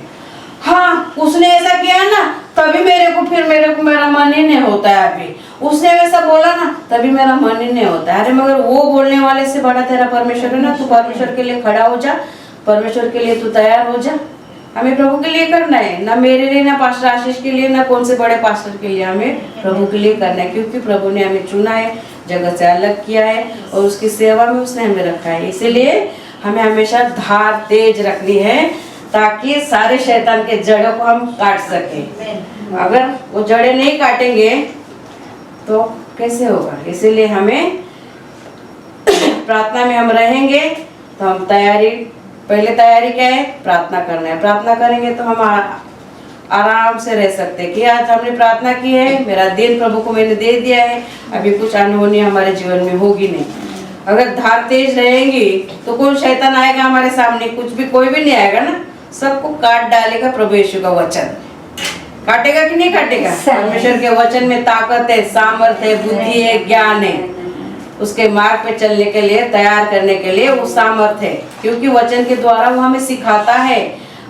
हाँ उसने ऐसा किया ना तभी मेरे को मेरा मन ही नहीं होता है। अभी उसने वैसा बोला ना तभी मेरा मन ही नहीं होता है। अरे मगर वो बोलने वाले से बड़ा तेरा परमेश्वर है ना। तू परमेश्वर के लिए खड़ा हो जा, परमेश्वर के लिए तू तैयार हो जा। हमें प्रभु के लिए करना है, ना मेरे लिए, ना पास्टर आशीष के लिए, ना कौन से बड़े पास्टर के लिए। हमें प्रभु के लिए करना है क्योंकि प्रभु ने हमें चुना है, जगत से अलग किया है और उसकी सेवा में उसने हमें रखा है। इसीलिए हमें हमेशा धार तेज रखनी है ताकि सारे शैतान के जड़ों को हम काट सके। अगर वो जड़ें नहीं काटेंगे तो कैसे होगा? इसीलिए हमें प्रार्थना में हम रहेंगे तो हम पहले तैयारी क्या है? प्रार्थना करना है। प्रार्थना करेंगे तो हम आराम से रह सकते हैं कि आज हमने प्रार्थना की है, मेरा दिन प्रभु को मैंने दे दिया है, अभी कुछ अनहोनी हमारे जीवन में होगी नहीं। अगर धार तेज रहेंगी तो कोई शैतान आएगा हमारे सामने? कोई भी नहीं आएगा ना। सबको काट डालेगा प्रभु यीशु का वचन। काटेगा कि नहीं काटेगा? परमेश्वर के वचन में ताकत है, सामर्थ्य है, बुद्धि है, ज्ञान है। उसके मार्ग पे चलने के लिए, तैयार करने के लिए वो सामर्थ्य है क्योंकि वचन के द्वारा वो हमें सिखाता है।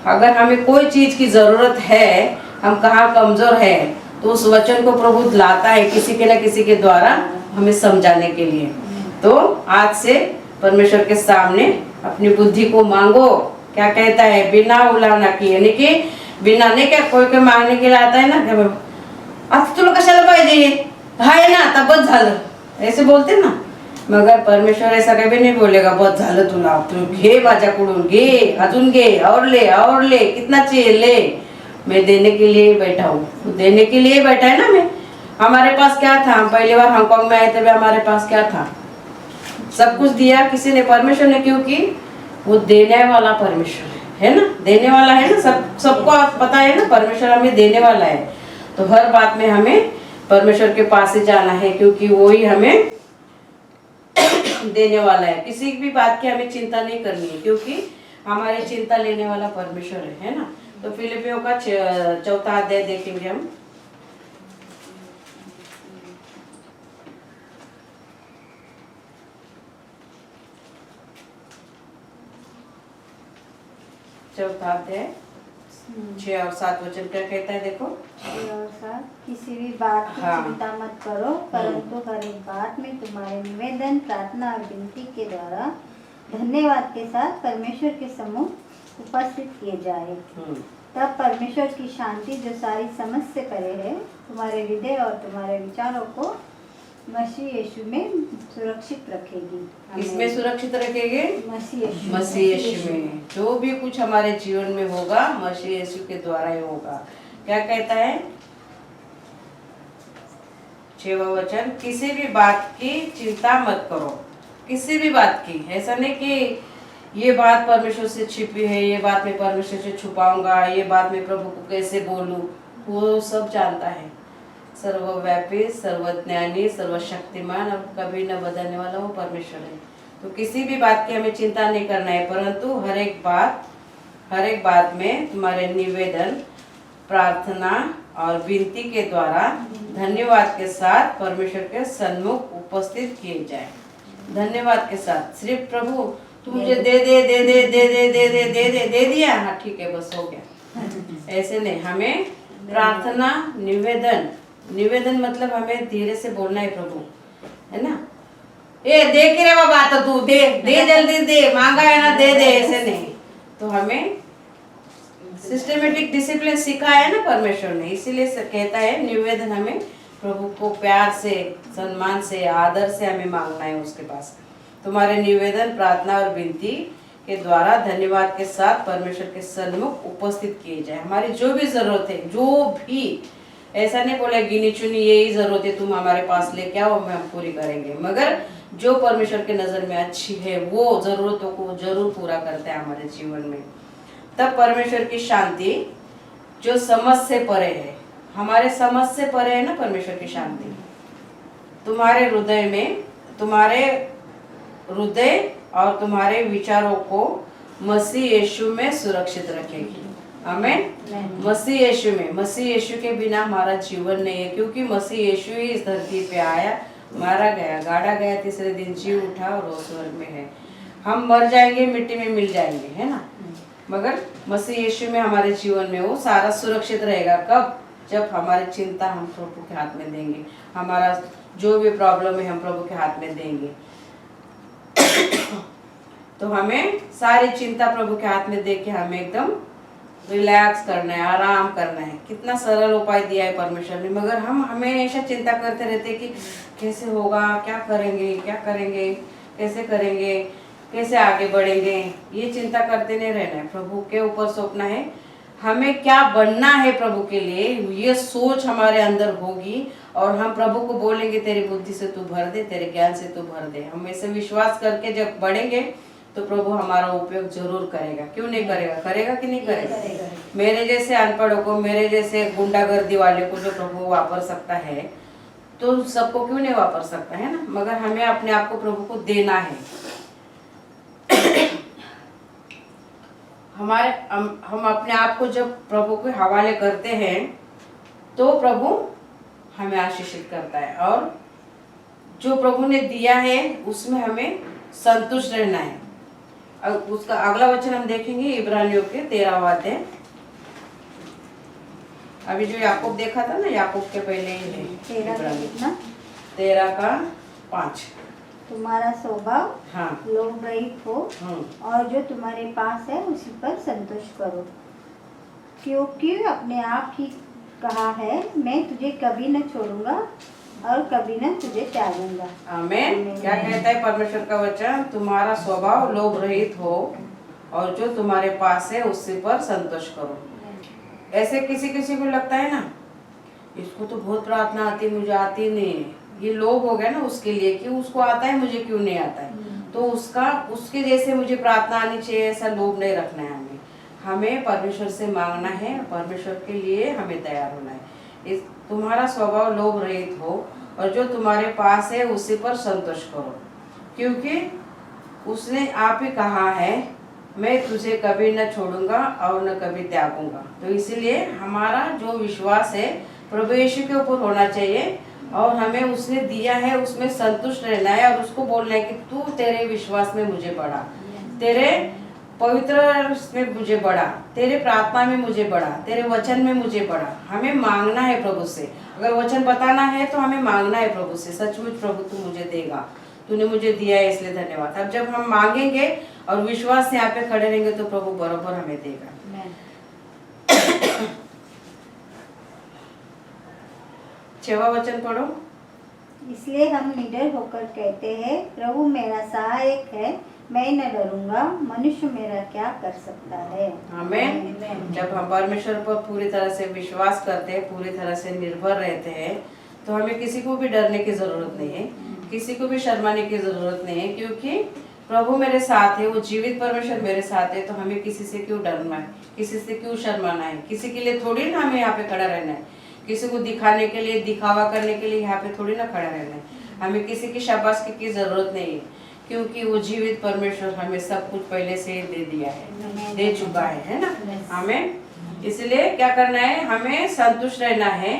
अगर हमें कोई चीज की जरूरत है, हम कहाँ कमजोर है, तो उस वचन को प्रभु लाता है किसी के न किसी के द्वारा हमें समझाने के लिए। तो आज से परमेश्वर के सामने अपनी बुद्धि को मांगो। क्या कहता है? बिना उलाना किए, यानी कि बिना नहीं, क्या कोई मांगने के लिए आता है ना, आज तुला कशाला पाहिजे, आहे ना आता बस झालं, ऐसे बोलते ना। मगर परमेश्वर ऐसा कभी नहीं बोलेगा बस झालं तुला, तू घे माझ्याकडून, घे अजून घे, और ले, कितना चाहिए ले, मैं देने के लिए बैठा हूँ। देने के लिए बैठा है ना। मैं, हमारे पास क्या था? हम पहली बार हांगकांग में आए थे, हमारे पास क्या था? सब कुछ दिया किसी ने, परमेश्वर ने, क्योंकि वो देने वाला परमेश्वर है ना, देने वाला है ना। सबको पता है ना परमेश्वर हमें देने वाला है। तो हर बात में हमें परमेश्वर के पास ही जाना है क्योंकि वो ही हमें देने वाला है। किसी भी बात की हमें चिंता नहीं करनी है क्योंकि हमारी चिंता लेने वाला परमेश्वर है ना। तो फिलिपियों का 4वां अध्याय देखेंगे हम। चौथा अध्याय 6 और 7 वचन क्या कहता है? देखो, 6 और 7, किसी भी बात की हाँ। चिंता मत करो, परंतु हर एक बात में तुम्हारे निवेदन, प्रार्थना और विनती के द्वारा धन्यवाद के साथ परमेश्वर के सम्मुख उपस्थित किए जाए। तब परमेश्वर की शांति जो सारी समझ से परे है तुम्हारे हृदय और तुम्हारे विचारों को मसीह यीशु में सुरक्षित रखेगी। इसमें सुरक्षित रखेंगे मसीह यीशु में। जो भी कुछ हमारे जीवन में होगा मसीह यीशु के द्वारा ही होगा। क्या कहता है 6वां वचन? किसी भी बात की चिंता मत करो। किसी भी बात की, ऐसा नहीं कि ये बात परमेश्वर से छिपी है, ये बात मैं परमेश्वर से छुपाऊंगा, ये बात मैं प्रभु को कैसे बोलूं। वो सब जानता है। सर्वव्यापी, सर्वज्ञानी, सर्वशक्तिमान और कभी न बदलने वाला वो परमेश्वर है। तो किसी भी बात की हमें चिंता नहीं करना है, परंतु हर एक बात में तुम्हारे निवेदन, प्रार्थना और विनती के द्वारा धन्यवाद के साथ परमेश्वर के सन्मुख उपस्थित किए जाए। धन्यवाद के साथ। सिर्फ प्रभु तू मुझे दे दे दे दे दे दे दे दे दे दे दे दिया, हाँ ठीक है बस हो गया। ऐसे नहीं, हमें प्रार्थना निवेदन, निवेदन मतलब हमें धीरे से बोलना है प्रभु, है ना। ए दे के रे बाबा, तो तू दे दे जल्दी दे, मांगा है ना दे दे, ऐसे नहीं। तो हमें सिस्टमेटिक डिसिप्लिन सिखाया है ना परमेश्वर ने, इसीलिए कहता है निवेदन हमें प्रभु को प्यार से, सम्मान से, आदर से हमें मांगना है उसके पास। तुम्हारे निवेदन, प्रार्थना और विनती के द्वारा धन्यवाद के साथ परमेश्वर के सन्मुख उपस्थित किए जाए। हमारी जो भी जरूरत है, जो भी, ऐसा नहीं बोला गिनी चुनी यही जरूरत है तुम हमारे पास लेके आओ, हम पूरी करेंगे, मगर जो परमेश्वर के नजर में अच्छी है वो जरूरतों को जरूर पूरा करता है हमारे जीवन में। तब परमेश्वर की शांति जो समझ से परे है, हमारे समझ से परे है ना परमेश्वर की शांति, तुम्हारे हृदय में, तुम्हारे हृदय और तुम्हारे विचारों को मसीह यीशु में सुरक्षित रखेगी। आमीन। मसीह यीशु में, मसीह यीशु के बिना हमारा जीवन नहीं है, क्योंकि मसीह यीशु ही इस धरती पे आया, मारा गया, गाड़ा गया, तीसरे दिन जी उठा और वो स्वर्ग में है। हम मर जाएंगे, मिट्टी में मिल जाएंगे, है ना, मगर मसीह यीशु में हमारे जीवन में वो सारा सुरक्षित रहेगा। कब? जब हमारी चिंता हम प्रभु के हाथ में देंगे, हमारा जो भी प्रॉब्लम है हम प्रभु के हाथ में देंगे। तो हमें सारी चिंता प्रभु के हाथ में दे के हमें एकदम रिलैक्स करना है, आराम करना है। कितना सरल उपाय दिया है परमेश्वर ने, मगर हम हमेशा चिंता करते रहते कि कैसे होगा, क्या करेंगे, क्या करेंगे, कैसे करेंगे, कैसे आगे बढ़ेंगे, ये चिंता करते नहीं रहना है। प्रभु के ऊपर सौंपना है, हमें क्या बनना है प्रभु के लिए, ये सोच हमारे अंदर होगी और हम प्रभु को बोलेंगे तेरी बुद्धि से तू भर दे, तेरे ज्ञान से तू भर दे। हम ऐसे विश्वास करके जब बढ़ेंगे तो प्रभु हमारा उपयोग जरूर करेगा। क्यों नहीं करेगा? करेगा कि नहीं करेगा? मेरे जैसे अनपढ़ों को, मेरे जैसे गुंडागर्दी वाले को जो प्रभु वापर सकता है, तो सबको क्यों नहीं वापर सकता है ना। मगर हमें अपने आप को प्रभु को देना है। हम अपने आप को जब प्रभु के हवाले करते हैं तो प्रभु हमें आशीषित करता है, और जो प्रभु ने दिया है उसमें हमें संतुष्ट रहना है। उसका अगला वचन हम देखेंगे इब्रानियों के 13वां अध्याय। अभी जो याकूब देखा था ना, याकूब के पहले ही है 13:5। तुम्हारा स्वभाव हाँ, लोभ रहित हो और जो तुम्हारे पास है उसी पर संतुष्ट करो, क्योंकि अपने आप ही कहा है मैं तुझे कभी न छोड़ूंगा और कभी न तुझे त्यागूंगा। आमीन। क्या कहता है परमेश्वर का वचन? तुम्हारा स्वभाव लोभ रहित हो और जो तुम्हारे पास है उसी पर संतोष करो। ऐसे किसी किसी को लगता है ना, इसको तो बहुत प्रार्थना आती, मुझे आती नहीं है। ये लोभ हो गया ना उसके लिए कि उसको आता है, मुझे क्यों नहीं आता है। तो उसके जैसे मुझे प्रार्थना आनी चाहिए, ऐसा लोभ नहीं रखना है हमें। हमें परमेश्वर से मांगना है, परमेश्वर के लिए हमें तैयार होना है। तुम्हारा स्वभाव लोभ रहित हो और जो तुम्हारे पास है उसी पर संतोष करो, क्योंकि उसने आप ही कहा है मैं तुझे कभी न छोड़ूंगा और न कभी त्यागूंगा। तो इसीलिए हमारा जो विश्वास है प्रभु यीशु के ऊपर होना चाहिए, और हमें उसने दिया है उसमें संतुष्ट रहना है, और उसको बोलना है कि तू तेरे विश्वास में मुझे बढ़ा, तेरे पवित्र में मुझे बढ़ा, तेरे प्रार्थना में मुझे बढ़ा, तेरे वचन में मुझे बढ़ा। हमें मांगना है प्रभु से। अगर वचन बताना है तो हमें मांगना है प्रभु से, सचमुच प्रभु तू मुझे देगा, तूने मुझे दिया है इसलिए धन्यवाद। अब जब हम मांगेंगे और विश्वास से यहाँ पे खड़े रहेंगे तो प्रभु बराबर हमें देगा। 6वां वचन पढ़ो। इसलिए हम निडर होकर कहते हैं प्रभु मेरा सहायक है, मैं न डरूंगा, मनुष्य मेरा क्या कर सकता है। आमीन। जब हम परमेश्वर पर पूरी तरह से विश्वास करते हैं, पूरी तरह से निर्भर रहते हैं, तो हमें किसी को भी डरने की जरूरत नहीं है, किसी को भी शर्माने की जरूरत नहीं है, क्योंकि प्रभु मेरे साथ है, वो जीवित परमेश्वर मेरे साथ है। तो हमें किसी से क्यों डरना है, किसी से क्यों शर्माना है। किसी के लिए थोड़ी ना हमें यहाँ पे खड़ा रहना है, किसी को दिखाने के लिए, दिखावा करने के लिए यहाँ पे थोड़ी ना खड़ा रहना है। हमें किसी की शाबाशी की जरूरत नहीं है, क्योंकि वो जीवित परमेश्वर हमें सब कुछ पहले से दे दिया है, दे चुका है ना। हमें इसलिए क्या करना है, हमें संतुष्ट रहना है,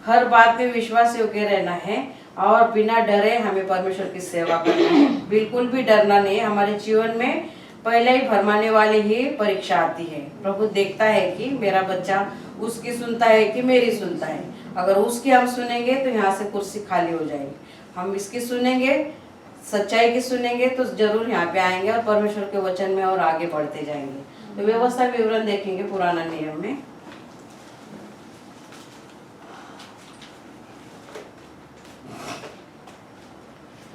हर बात में विश्वास योग्य रहना है, और बिना डरे हमें परमेश्वर की सेवा करना है। बिल्कुल भी डरना नहीं है। हमारे जीवन में पहले ही भरमाने वाली ही परीक्षा आती है। प्रभु देखता है कि मेरा बच्चा उसकी सुनता है कि मेरी सुनता है। अगर उसकी हम सुनेंगे तो यहाँ से कुर्सी खाली हो जाएगी। हम इसकी सुनेंगे, सच्चाई की सुनेंगे तो जरूर यहाँ पे आएंगे और परमेश्वर के वचन में और आगे बढ़ते जाएंगे। तो व्यवस्था विवरण देखेंगे पुराना नियम में।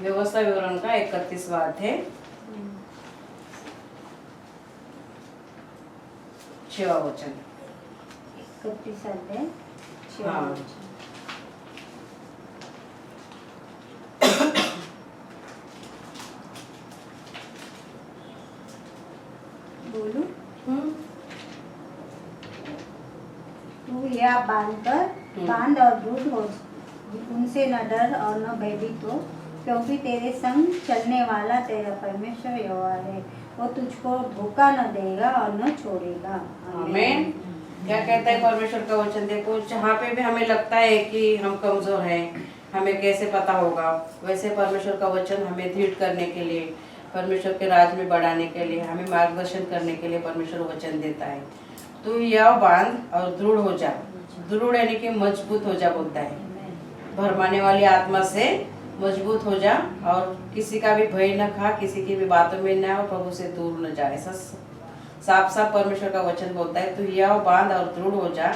व्यवस्था विवरण का 31वां अध्याय 6वां वचन। 31 अध्याय 6 हाँ। वचन। बोलूं? तू यह बांध और दूध हो, उनसे न डर और न भयभीत हो, क्योंकि तेरे संग चलने वाला तेरा परमेश्वर यहोवा है। वो तुझको धोखा न देगा और न छोड़ेगा। आमीन। क्या कहता है परमेश्वर का वचन? देखो, जहाँ पे भी हमें लगता है कि हम कमजोर हैं, हमें कैसे पता होगा, वैसे परमेश्वर का वचन हमें दृढ़ करने के लिए, परमेश्वर के राज में बढ़ाने के लिए, हमें मार्गदर्शन करने के लिए परमेश्वर वचन देता है। तो यह बांध और दृढ़ हो जा। दृढ़ यानी कि मजबूत हो जा बोलता है। भरमाने वाली आत्मा से मजबूत हो जा और किसी का भी भय न खा, किसी की भी बातों में न हो, प्रभु से दूर न जा। ऐसा साफ साफ परमेश्वर का वचन बोलता है। तो यह बांध और दृढ़ हो जा,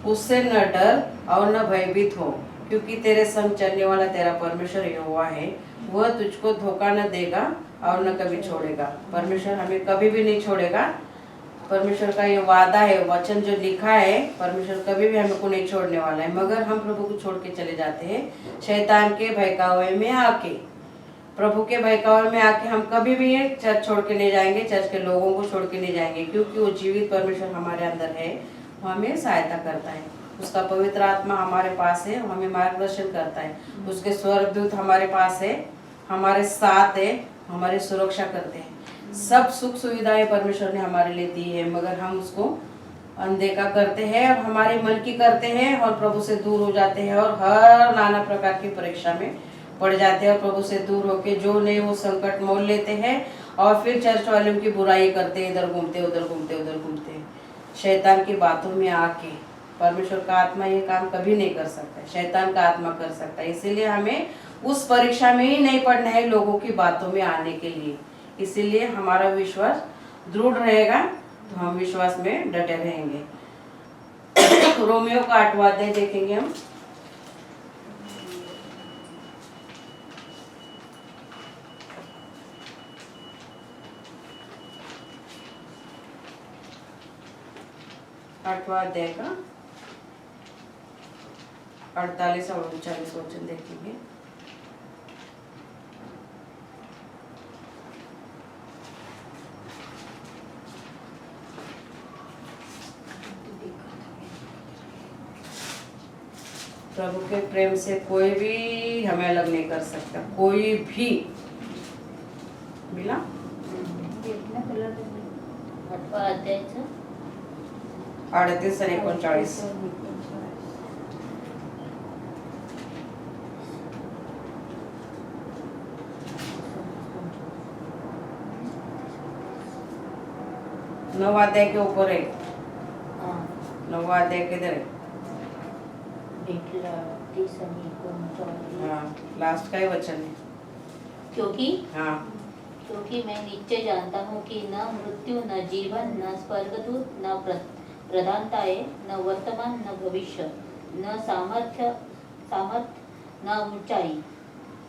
उससे न डर और न भयभीत हो, क्योंकि तेरे संग चलने वाला तेरा परमेश्वर यहोवा है। वह तुझको धोखा न देगा और न कभी छोड़ेगा। परमेश्वर हमें कभी भी नहीं छोड़ेगा। परमेश्वर का ये वादा है, वचन जो लिखा है, परमेश्वर कभी भी हमको नहीं छोड़ने वाला है। मगर हम प्रभु को छोड़ के चले जाते हैं शैतान के बहकावे में आके। प्रभु के बहकावे में आके हम कभी भी ये चर्च छोड़ के नहीं जाएंगे, चर्च के लोगों को छोड़ के नहीं जाएंगे, क्योंकि वो जीवित परमेश्वर हमारे अंदर है। वो हमें सहायता करता है। उसका पवित्र आत्मा हमारे पास है, वो हमें मार्गदर्शन करता है। उसके स्वर्गदूत हमारे पास है, हमारे साथ है, हमारी सुरक्षा करते हैं। सब सुख सुविधाएं परमेश्वर ने हमारे लिए दी है, मगर हम उसको अनदेखा करते हैं और हमारे मन की करते हैं और प्रभु से दूर हो जाते हैं और हर नाना प्रकार की परीक्षा में पड़ जाते हैं और प्रभु से दूर होके जो नहीं वो संकट मोल लेते हैं और फिर चर्च वालों की बुराई करते हैं, इधर घूमते उधर घूमते शैतान की बातों में आके। परमेश्वर का आत्मा ये काम कभी नहीं कर सकता, शैतान का आत्मा कर सकता है। इसीलिए हमें उस परीक्षा में ही नहीं पड़ना है लोगों की बातों में आने के लिए। इसीलिए हमारा विश्वास दृढ़ रहेगा तो हम विश्वास में डटे रहेंगे। रोमियो का 8वां अध्याय देखेंगे हम। आठवां अध्याय का 48 और 39 वचन देखेंगे। प्रभु के प्रेम से कोई भी हमें अलग नहीं कर सकता, कोई भी। मिला 38 आणि 39। नौवां अध्याय के ऊपर है। नौवां अध्याय किधर है? हाँ, लास्ट का ही वचन है। क्योंकि मैं निश्चय जानता हूँ कि न मृत्यु, न जीवन, न स्वर्गदूत, न प्रधानताएं, न वर्तमान, न भविष्य, न सामर्थ्य, न ऊंचाई,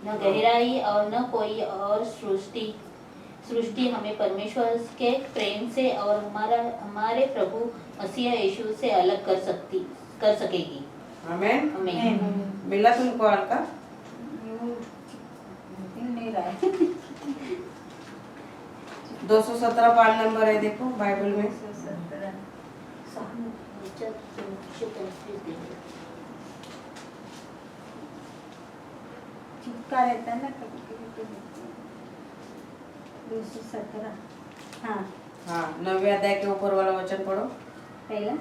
न गहराई और न कोई और सृष्टि हमें परमेश्वर के प्रेम से और हमारे प्रभु मसीह यीशु से अलग कर सकेगी। आमीन। आमीन। मिला तुमको हल्का? नहीं रहा है। 217 पान नंबर है, देखो बाइबल में। चिपका रहता है ना कभी कभी। 217। हाँ, 9वें अध्याय के ऊपर वाला वचन पढ़ो। पहला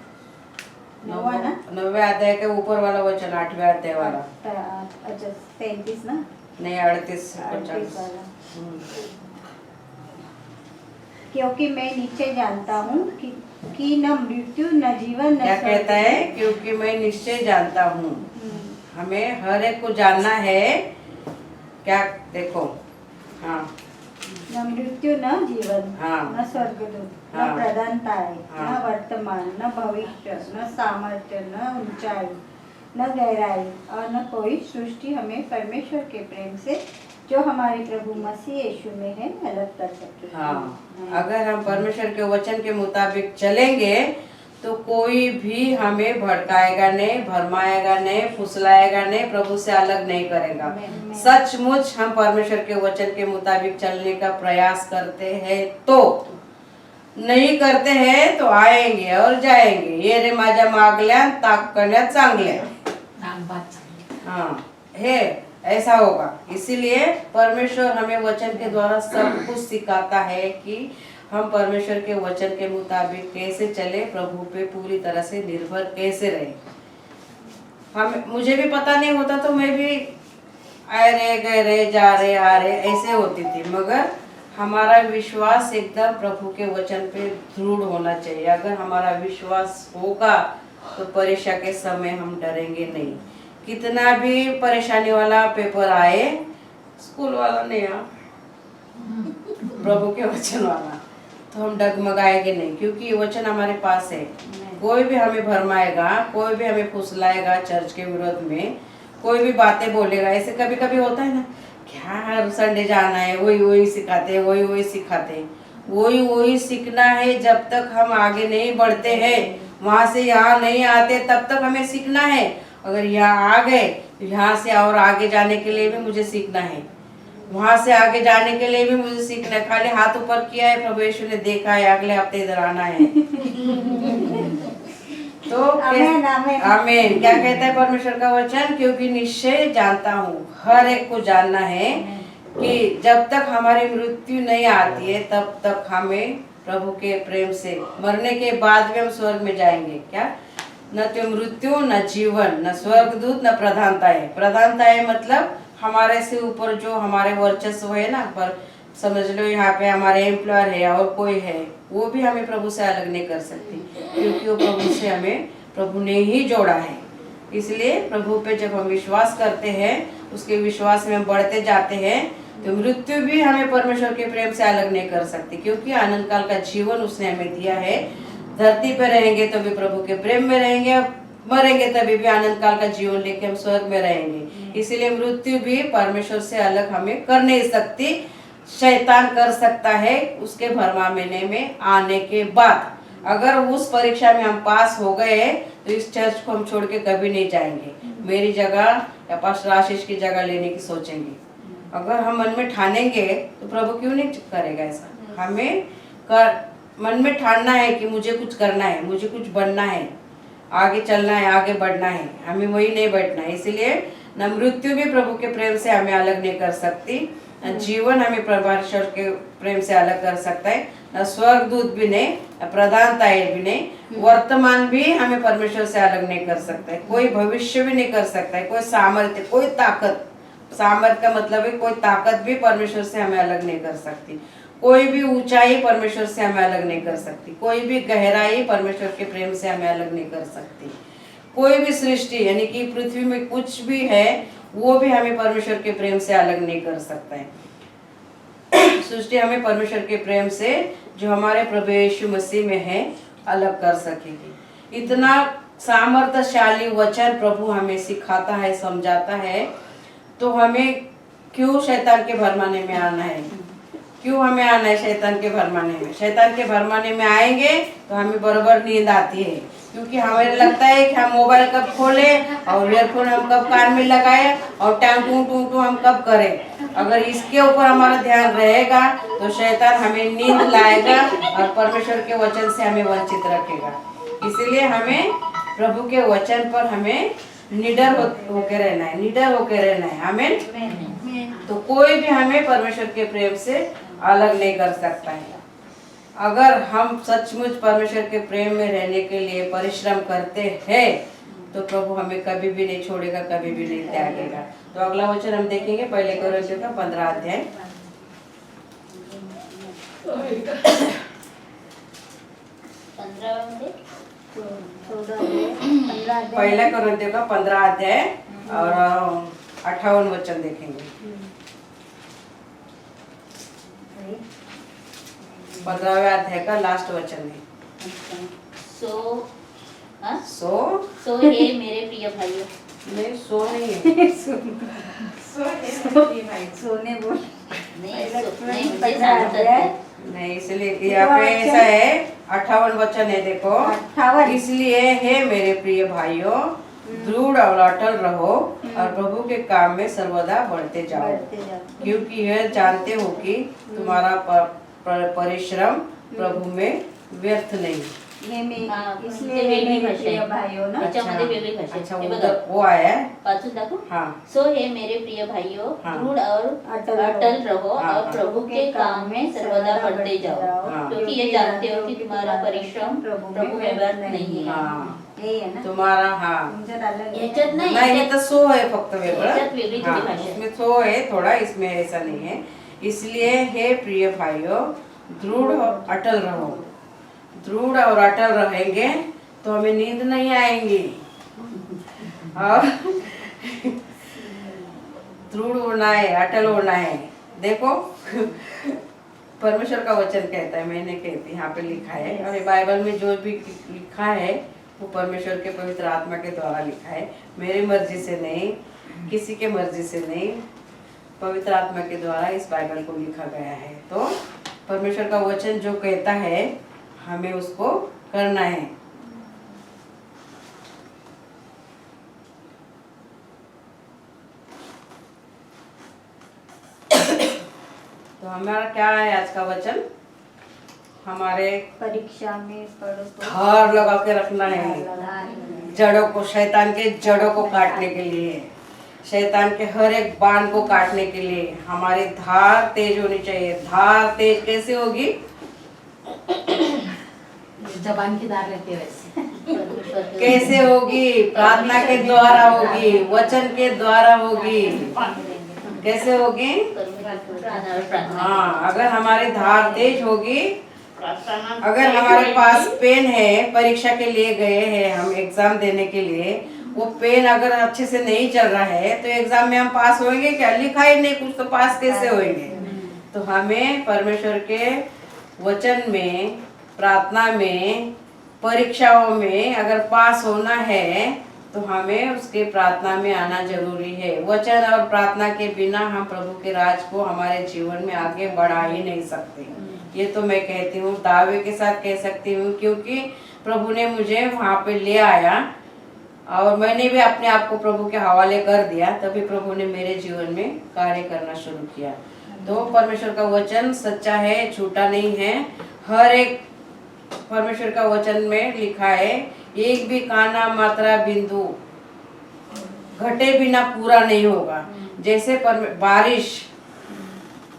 9वां ना? 9वें अध्याय के ऊपर वाला वचन, 8वें अध्याय वाला। अच्छा 33 ना? नहीं 38 38 वाला। हम्म। क्योंकि मैं निश्चय जानता हूँ कि न मृत्यु न जीवन न क्या स्वर्ग। कहता है? क्योंकि मैं निश्चय जानता हूँ। हम्म। हमें हर एक को जानना है। क्या देखो, हाँ, न मृत्यु न जीवन, हाँ। न स्वर्गदूत, न हाँ। प्रधानताएं, हाँ। न वर्तमान, न भविष्य, न सामर्थ्य, न ऊंचाई, न गहराई और न कोई सृष्टि हमें परमेश्वर के प्रेम से जो हमारे प्रभु मसीह यीशु में है अलग कर सके। हाँ। अगर हम परमेश्वर के वचन के मुताबिक चलेंगे तो कोई भी हमें भड़काएगा नहीं, भरमाएगा नहीं, फुसलाएगा नहीं, प्रभु से अलग नहीं करेगा। सचमुच हम परमेश्वर के वचन के मुताबिक चलने का प्रयास करते हैं तो, नहीं करते हैं तो आएंगे और जाएंगे। ये रे माझ्या मागल्या ताक करण्यात चांगल्या। हाँ है, ऐसा होगा। इसीलिए परमेश्वर हमें वचन के द्वारा सब कुछ सिखाता है कि हम परमेश्वर के वचन के मुताबिक कैसे चले, प्रभु पे पूरी तरह से निर्भर कैसे रहे। हम मुझे भी पता नहीं होता तो मैं भी आए रहे गए रहे जा रहे आ रहे ऐसे होती थी, मगर हमारा विश्वास एकदम प्रभु के वचन पे दृढ़ होना चाहिए। अगर हमारा विश्वास होगा तो परीक्षा के समय हम डरेंगे नहीं। कितना भी परेशानी वाला पेपर आए, स्कूल वाला नहीं आ, प्रभु के वचन वाला, तो हम डगमगाएंगे नहीं, क्योंकि ये वचन हमारे पास है। कोई भी हमें भरमाएगा, कोई भी हमें फुसलाएगा, चर्च के विरोध में कोई भी बातें बोलेगा। ऐसे कभी कभी होता है ना, क्या हर संडे जाना है, वही सिखाते, वही सिखाते। वही सीखना है। जब तक हम आगे नहीं बढ़ते हैं, वहां से यहाँ नहीं आते, तब तक हमें सीखना है। अगर यहाँ आ गए तो यहाँ से और आगे जाने के लिए भी मुझे सीखना है, वहां से आगे जाने के लिए भी मुझे सीखना है। खाली हाथ ऊपर किया है, प्रभु यीशु ने देखा है, अगले हफ्ते इधर आना है। तो आमीन, आमीन। आमीन। क्या कहता है परमेश्वर का वचन? क्योंकि निश्चय जानता हूँ, हर एक को जानना है कि जब तक हमारी मृत्यु नहीं आती है तब तक हमें प्रभु के प्रेम से, मरने के बाद भी हम स्वर्ग में जाएंगे। क्या? न तो मृत्यु, न जीवन, न स्वर्गदूत, न प्रधानताएं। प्रधानताएं मतलब हमारे से ऊपर जो हमारे वर्चस्व है ना, पर समझ लो यहाँ पे हमारे एम्प्लॉयर है और कोई है, वो भी हमें प्रभु से अलग नहीं कर सकती, क्योंकि वो प्रभु से हमें प्रभु ने ही जोड़ा है। इसलिए प्रभु पे जब हम विश्वास करते हैं, उसके विश्वास में हम बढ़ते जाते हैं, तो मृत्यु भी हमें परमेश्वर के प्रेम से अलग नहीं कर सकती, क्योंकि आनंद काल का जीवन उसने हमें दिया है। धरती पे रहेंगे तो भी प्रभु के प्रेम में रहेंगे, मरेंगे तभी भी आनंद काल का जीवन लेके हम स्वर्ग में रहेंगे। इसीलिए मृत्यु भी परमेश्वर से अलग हमें कर नहीं सकती। शैतान कर सकता है उसके भरमाने में आने के बाद। अगर उस परीक्षा में हम पास हो गए तो इस चर्च को हम छोड़ के कभी नहीं जाएंगे। मेरी जगह या पास्टर आशीष की जगह लेने की सोचेंगे। अगर हम मन में ठानेंगे तो प्रभु क्यों नहीं करेगा ऐसा? हमें मन में ठानना है कि मुझे कुछ करना है, मुझे कुछ बनना है, आगे चलना है, आगे बढ़ना है, हमें वही नहीं बैठना है। इसीलिए न मृत्यु भी प्रभु के प्रेम से हमें अलग नहीं कर सकती, न जीवन हमें परमेश्वर के प्रेम से अलग कर सकता है, न स्वर्गदूत भी नहीं, न प्रधानताएं भी नहीं, वर्तमान भी हमें परमेश्वर से अलग नहीं कर सकता है, कोई भविष्य भी नहीं कर सकता है, कोई सामर्थ्य, कोई ताकत, सामर्थ्य का मतलब है कोई ताकत भी परमेश्वर से हमें अलग नहीं कर सकती। कोई भी ऊंचाई परमेश्वर से हमें अलग नहीं कर सकती, कोई भी गहराई परमेश्वर के प्रेम से हमें अलग नहीं कर सकती। कोई भी सृष्टि यानी कि पृथ्वी में कुछ भी है वो भी हमें परमेश्वर के प्रेम से अलग नहीं कर सकता है। सृष्टि हमें परमेश्वर के प्रेम से जो हमारे प्रभु यीशु मसीह में है अलग कर सकेगी। इतना सामर्थ्यशाली वचन प्रभु हमें सिखाता है, समझाता है, तो हमें क्यों शैतान के भरमाने में आना है? क्यों हमें आना है शैतान के भरमाने में? शैतान के भरमाने में आएंगे तो हमें बराबर नींद आती है, क्योंकि हमें लगता है कि हम मोबाइल कब खोले और ईयरफोन हम कब कान में लगाए और टाइम टू टू हम कब करें। अगर इसके ऊपर हमारा ध्यान रहेगा तो शैतान हमें नींद लाएगा और परमेश्वर के वचन से हमें वंचित रखेगा। इसीलिए हमें प्रभु के वचन पर हमें निडर होके रहना है, निडर होके रहना है। हमें तो कोई भी हमें परमेश्वर के प्रेम से अलग नहीं कर सकता है। अगर हम सचमुच परमेश्वर के प्रेम में रहने के लिए परिश्रम करते हैं तो प्रभु हमें कभी भी नहीं छोड़ेगा, कभी भी नहीं त्यागेगा। तो अगला वचन हम देखेंगे पहले कोरिन्थियों का 15 अध्याय। 15 पहला कोरिन्थियों का 15 अध्याय और 58 वचन देखेंगे। 15वें अध्याय का लास्ट वचन है। सो हे मेरे प्रिय भाइयों, नहीं सो नहीं है। सोने बोल नहीं मुझे सांसद है। नहीं, इसलिए कि यहाँ पे ऐसा है 58 वचन है, देखो। 58 इसलिए हे मेरे प्रिय भाइयों, दृढ़ और अटल रहो और प्रभु के काम में सर्वदा बढ़ते जाओ, क्योंकि यह जानते हो कि तुम्हारा परिश्रम प्रभु में व्यर्थ नहीं। हे मी हाँ, इसलिए ते हे वेगळी मेरे भाषा प्रिय आहे. भाइयों ना त्याच्यामध्ये वेगळी भाषा आहे. अच्छा, हे उधर बघा वो आया है। वाचून दाखवू. हाँ सो हे मेरे प्रिय भाइयों, हाँ. दृढ़ और अटल रहो हाँ, और हाँ. प्रभु के काम में सर्वदा बढ़ते जाओ, हाँ. क्योंकि ये जानते हो कि तुम्हारा परिश्रम प्रभु में व्यर्थ नाही आहे. हाँ हे आहे ना तुम्हारा हाँ तुमच्यात आलं ह्याच्यात नाही, नहीं, ये तो सो है फक्त वेगळं। ह्याच्यात वेगळी हाँ, थोडी भाषा आहे. उसमें सो है थोड़ा, इसमें ऐसा नहीं है। इसलिए हे प्रिय भाइयों, दृढ़ और अटल रहो। दृढ़ और अटल रहेंगे तो हमें नींद नहीं आएंगी। और दृढ़ होना है, अटल होना है। देखो परमेश्वर का वचन कहता है, मैंने कहती यहाँ पे लिखा है, और ये बाइबल में जो भी लिखा है वो परमेश्वर के पवित्र आत्मा के द्वारा लिखा है। मेरी मर्जी से नहीं, किसी के मर्जी से नहीं, पवित्र आत्मा के द्वारा इस बाइबल को लिखा गया है। तो परमेश्वर का वचन जो कहता है हमें उसको करना है। तो हमारा क्या है आज का वचन? हमारे परीक्षा में पढ़ो तो धार लगा के रखना है, जड़ों को, शैतान के जड़ों को काटने के लिए, शैतान के हर एक बाण को काटने के लिए हमारी धार तेज होनी चाहिए। धार तेज कैसे होगी? जबान की धार रहती है वैसे। परमेश्वर के- कैसे होगी? प्रार्थना के द्वारा होगी, वचन के द्वारा होगी। कैसे होगी? परमेश्वर के वचन और प्रार्थना हाँ, अगर हमारी धार तेज होगी, अगर हमारे पास पेन है, परीक्षा के लिए गए हैं हम एग्जाम देने के लिए, वो पेन अगर अच्छे से नहीं चल रहा है तो एग्जाम में हम पास होंगे क्या? लिखा ही नहीं कुछ, तो पास कैसे होंगे? तो हमें परमेश्वर के वचन में, प्रार्थना में, परीक्षाओं में अगर पास होना है तो हमें उसके प्रार्थना में आना जरूरी है। वचन और प्रार्थना के बिना हम प्रभु के राज को हमारे जीवन में आगे बढ़ा ही नहीं सकते। ये तो मैं कहती हूँ, दावे के साथ कह सकती हूँ, क्योंकि प्रभु ने मुझे वहाँ पे ले आया और मैंने भी अपने आप को प्रभु के हवाले कर दिया, तभी प्रभु ने मेरे जीवन में कार्य करना शुरू किया। तो परमेश्वर का वचन सच्चा है, झूठा नहीं है। हर एक परमेश्वर का वचन में लिखा है, एक भी काना मात्रा बिंदु घटे बिना पूरा नहीं होगा। जैसे बारिश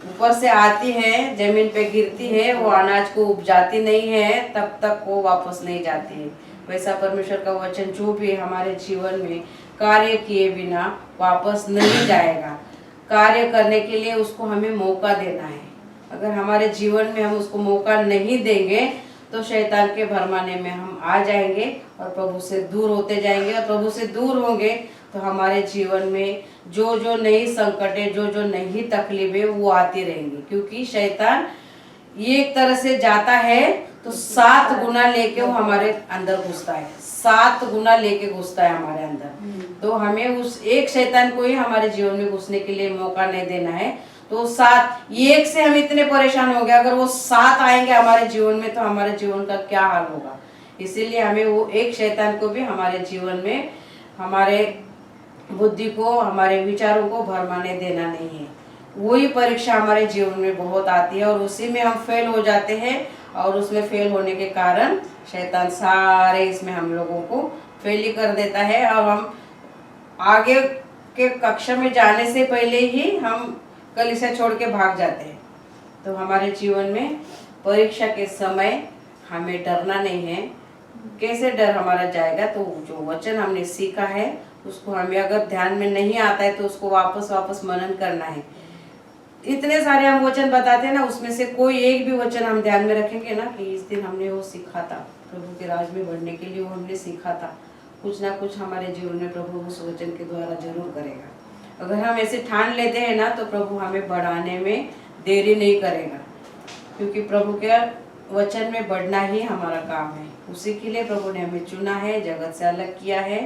ऊपर से आती है, जमीन पे गिरती है, वो अनाज को उपजाती नहीं है, तब तक वो वापस नहीं जाती है। वैसा परमेश्वर का वचन जो भी हमारे जीवन में कार्य किए बिना वापस नहीं जाएगा। कार्य करने के लिए उसको हमें मौका देना है। अगर हमारे जीवन में हम उसको मौका नहीं देंगे तो शैतान के भरमाने में हम आ जाएंगे और प्रभु से दूर होते जाएंगे। और प्रभु से दूर होंगे तो हमारे जीवन में जो जो नई संकटें, जो जो नई तकलीफें वो आती रहेंगी, क्योंकि शैतान एक तरह से जाता है तो 7 गुना लेके वो हमारे अंदर घुसता है, 7 गुना लेके घुसता है हमारे अंदर। तो हमें उस एक शैतान को ही हमारे जीवन में घुसने के लिए मौका नहीं देना है। तो 7, एक से हम इतने परेशान हो गए, अगर वो 7 आएंगे हमारे जीवन में तो हमारे जीवन का क्या हाल होगा। इसीलिए हमें वो एक शैतान को भी हमारे जीवन में, हमारे बुद्धि को, हमारे विचारों को भरमाने देना नहीं है। वही परीक्षा हमारे जीवन में बहुत आती है और उसी में हम फेल हो जाते हैं, और उसमें फेल होने के कारण शैतान सारे इसमें हम लोगों को फेल ही कर देता है। और हम आगे के कक्षा में जाने से पहले ही हम कलीसिया छोड़ के भाग जाते हैं। तो हमारे जीवन में परीक्षा के समय हमें डरना नहीं है। कैसे डर हमारा जाएगा? तो जो वचन हमने सीखा है उसको हमें अगर ध्यान में नहीं आता है तो उसको वापस मनन करना है। इतने सारे हम वचन बताते हैं ना, उसमें से कोई एक भी वचन हम ध्यान में रखेंगे ना कि इस दिन हमने वो सीखा था, प्रभु के राज में बढ़ने के लिए वो हमने सीखा था, कुछ ना कुछ हमारे जीवन में प्रभु उस वचन के द्वारा जरूर करेगा। अगर हम ऐसे ठान लेते हैं ना तो प्रभु हमें बढ़ाने में देरी नहीं करेगा, क्योंकि प्रभु के वचन में बढ़ना ही हमारा काम है। उसी के लिए प्रभु ने हमें चुना है, जगत से अलग किया है,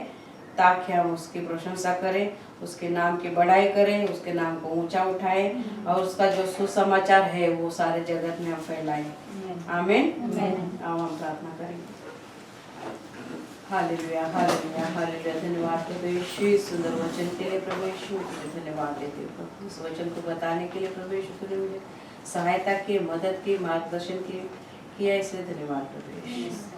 ताकि हम उसकी प्रशंसा करें, उसके नाम की बड़ाई करें, उसके नाम को ऊंचा उठाएं और उसका जो सुसमाचार है वो सारे जगत में हम फैलाएं। आमीन। अब हम प्रार्थना करेंगे। Hallelujah, hallelujah, hallelujah. धन्यवाद प्रभु यीशु इस सुंदर वचन के लिए। प्रभु यीशु तुझे धन्यवाद देते हैं प्रभु, इस वचन को बताने के लिए। प्रभु यीशु तूने मुझे सहायता की, मदद की, मार्गदर्शन किया, इसलिए धन्यवाद प्रभु यीशु।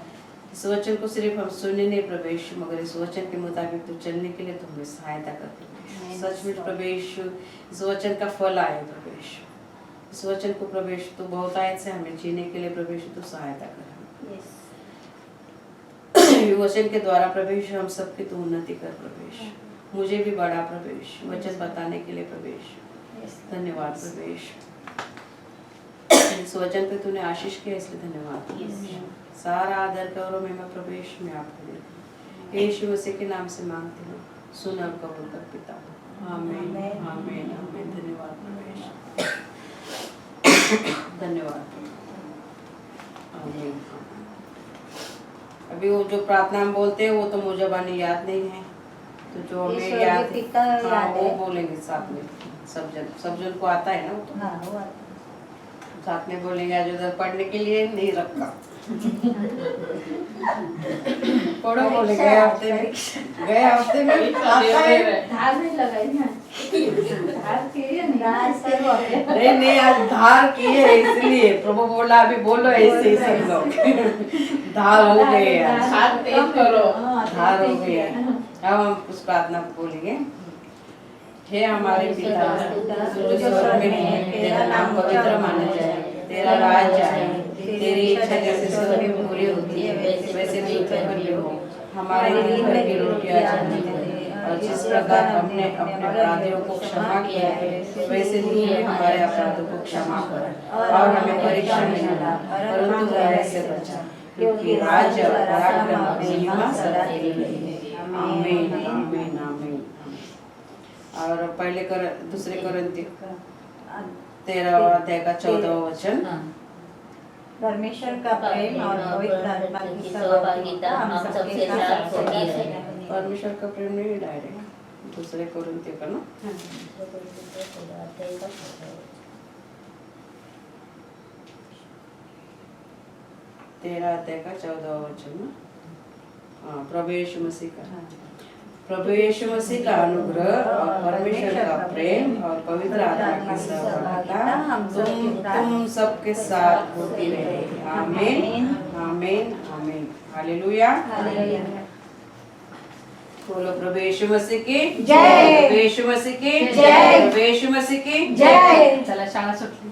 इस वचन को सिर्फ हम सुनने नहीं प्रभु यीशु, मगर इस वचन के मुताबिक तो चलने के लिए तो हमें सहायता कर प्रभु यीशु। सचमुच प्रभु यीशु इस वचन का फल आए प्रभु यीशु। इस वचन को प्रभु यीशु तो बहुत आयत से हमें जीने के लिए प्रभु यीशु तो सहायता कर। वचन के द्वारा प्रभु यीशु हम सबकी तो उन्नति कर प्रभु यीशु, मुझे भी बड़ा प्रभु यीशु वचन बताने के लिए प्रभु यीशु। धन्यवाद प्रभु यीशु, इस वचन पे तूने आशीष किया इसलिए धन्यवाद। सारा आदर करो मैं प्रभु यीशु में आपको देती हूँ, यीशु मसीह के नाम से मांगती हूँ, सुन और कबूल कर पिता। आमीन, आमीन, आमीन। धन्यवाद प्रभु यीशु, धन्यवाद। आमीन। अभी वो जो प्रार्थना हम बोलते हैं वो तो मुझे बानी याद नहीं है, तो जो हमें याद वो बोलेंगे साथ में। सब जन को आता है ना वो तो साथ में बोलेंगे। आज उधर पढ़ने के लिए नहीं रखा पढ़ो बोले गए हफ्ते में नहीं आज धार की है इसलिए प्रभु बोला अभी बोलो ऐसे ही सब लोग धार हो गए, धार हो गए। अब हम उस प्रार्थना को बोलेंगे। हे हमारे पिता जो स्वर्ग में है, तेरा नाम पवित्र माना जाए, तेरा राज आए, तेरी इच्छा जैसे स्वर्ग में पूरी होती है वैसे पृथ्वी पर भी हो। हमारे दिन भर की रोटी आज हमें दे, और जिस प्रकार हमने अपने अपराधियों को क्षमा किया है वैसे तू भी हमारे अपराधों को क्षमा कर, और हमें परीक्षा में न ला परंतु बुराई से बचा, क्योंकि राज्य पराक्रम और महिमा सदा तेरी है। आमीन, आमीन, आमीन। और पहले दूसरे कोरिन्थियों 13 अध्याय का 14वां वचन। परमेश्वर का प्रेम और पवित्र आत्मा की सहभागिता हम सबके साथ होती रहे। परमेश्वर का प्रेम नहीं, डायरेक्ट दूसरे कोरिन्थियों का ना 13 अध्याय का 14वां वचन ना। हाँ, प्रभु यीशु मसीह का, प्रभु यीशु मसीह का अनुग्रह और परमेश्वर का प्रेम और पवित्र आत्मा की सहभागिता तुम सबके साथ होती रहे। आमीन, आमीन, आमीन। हालेलुया। बोलो प्रभु यीशु मसीह की जय, प्रभु यीशु मसीह की जय, प्रभु यीशु मसीह की जय। चला शाळा सुटली।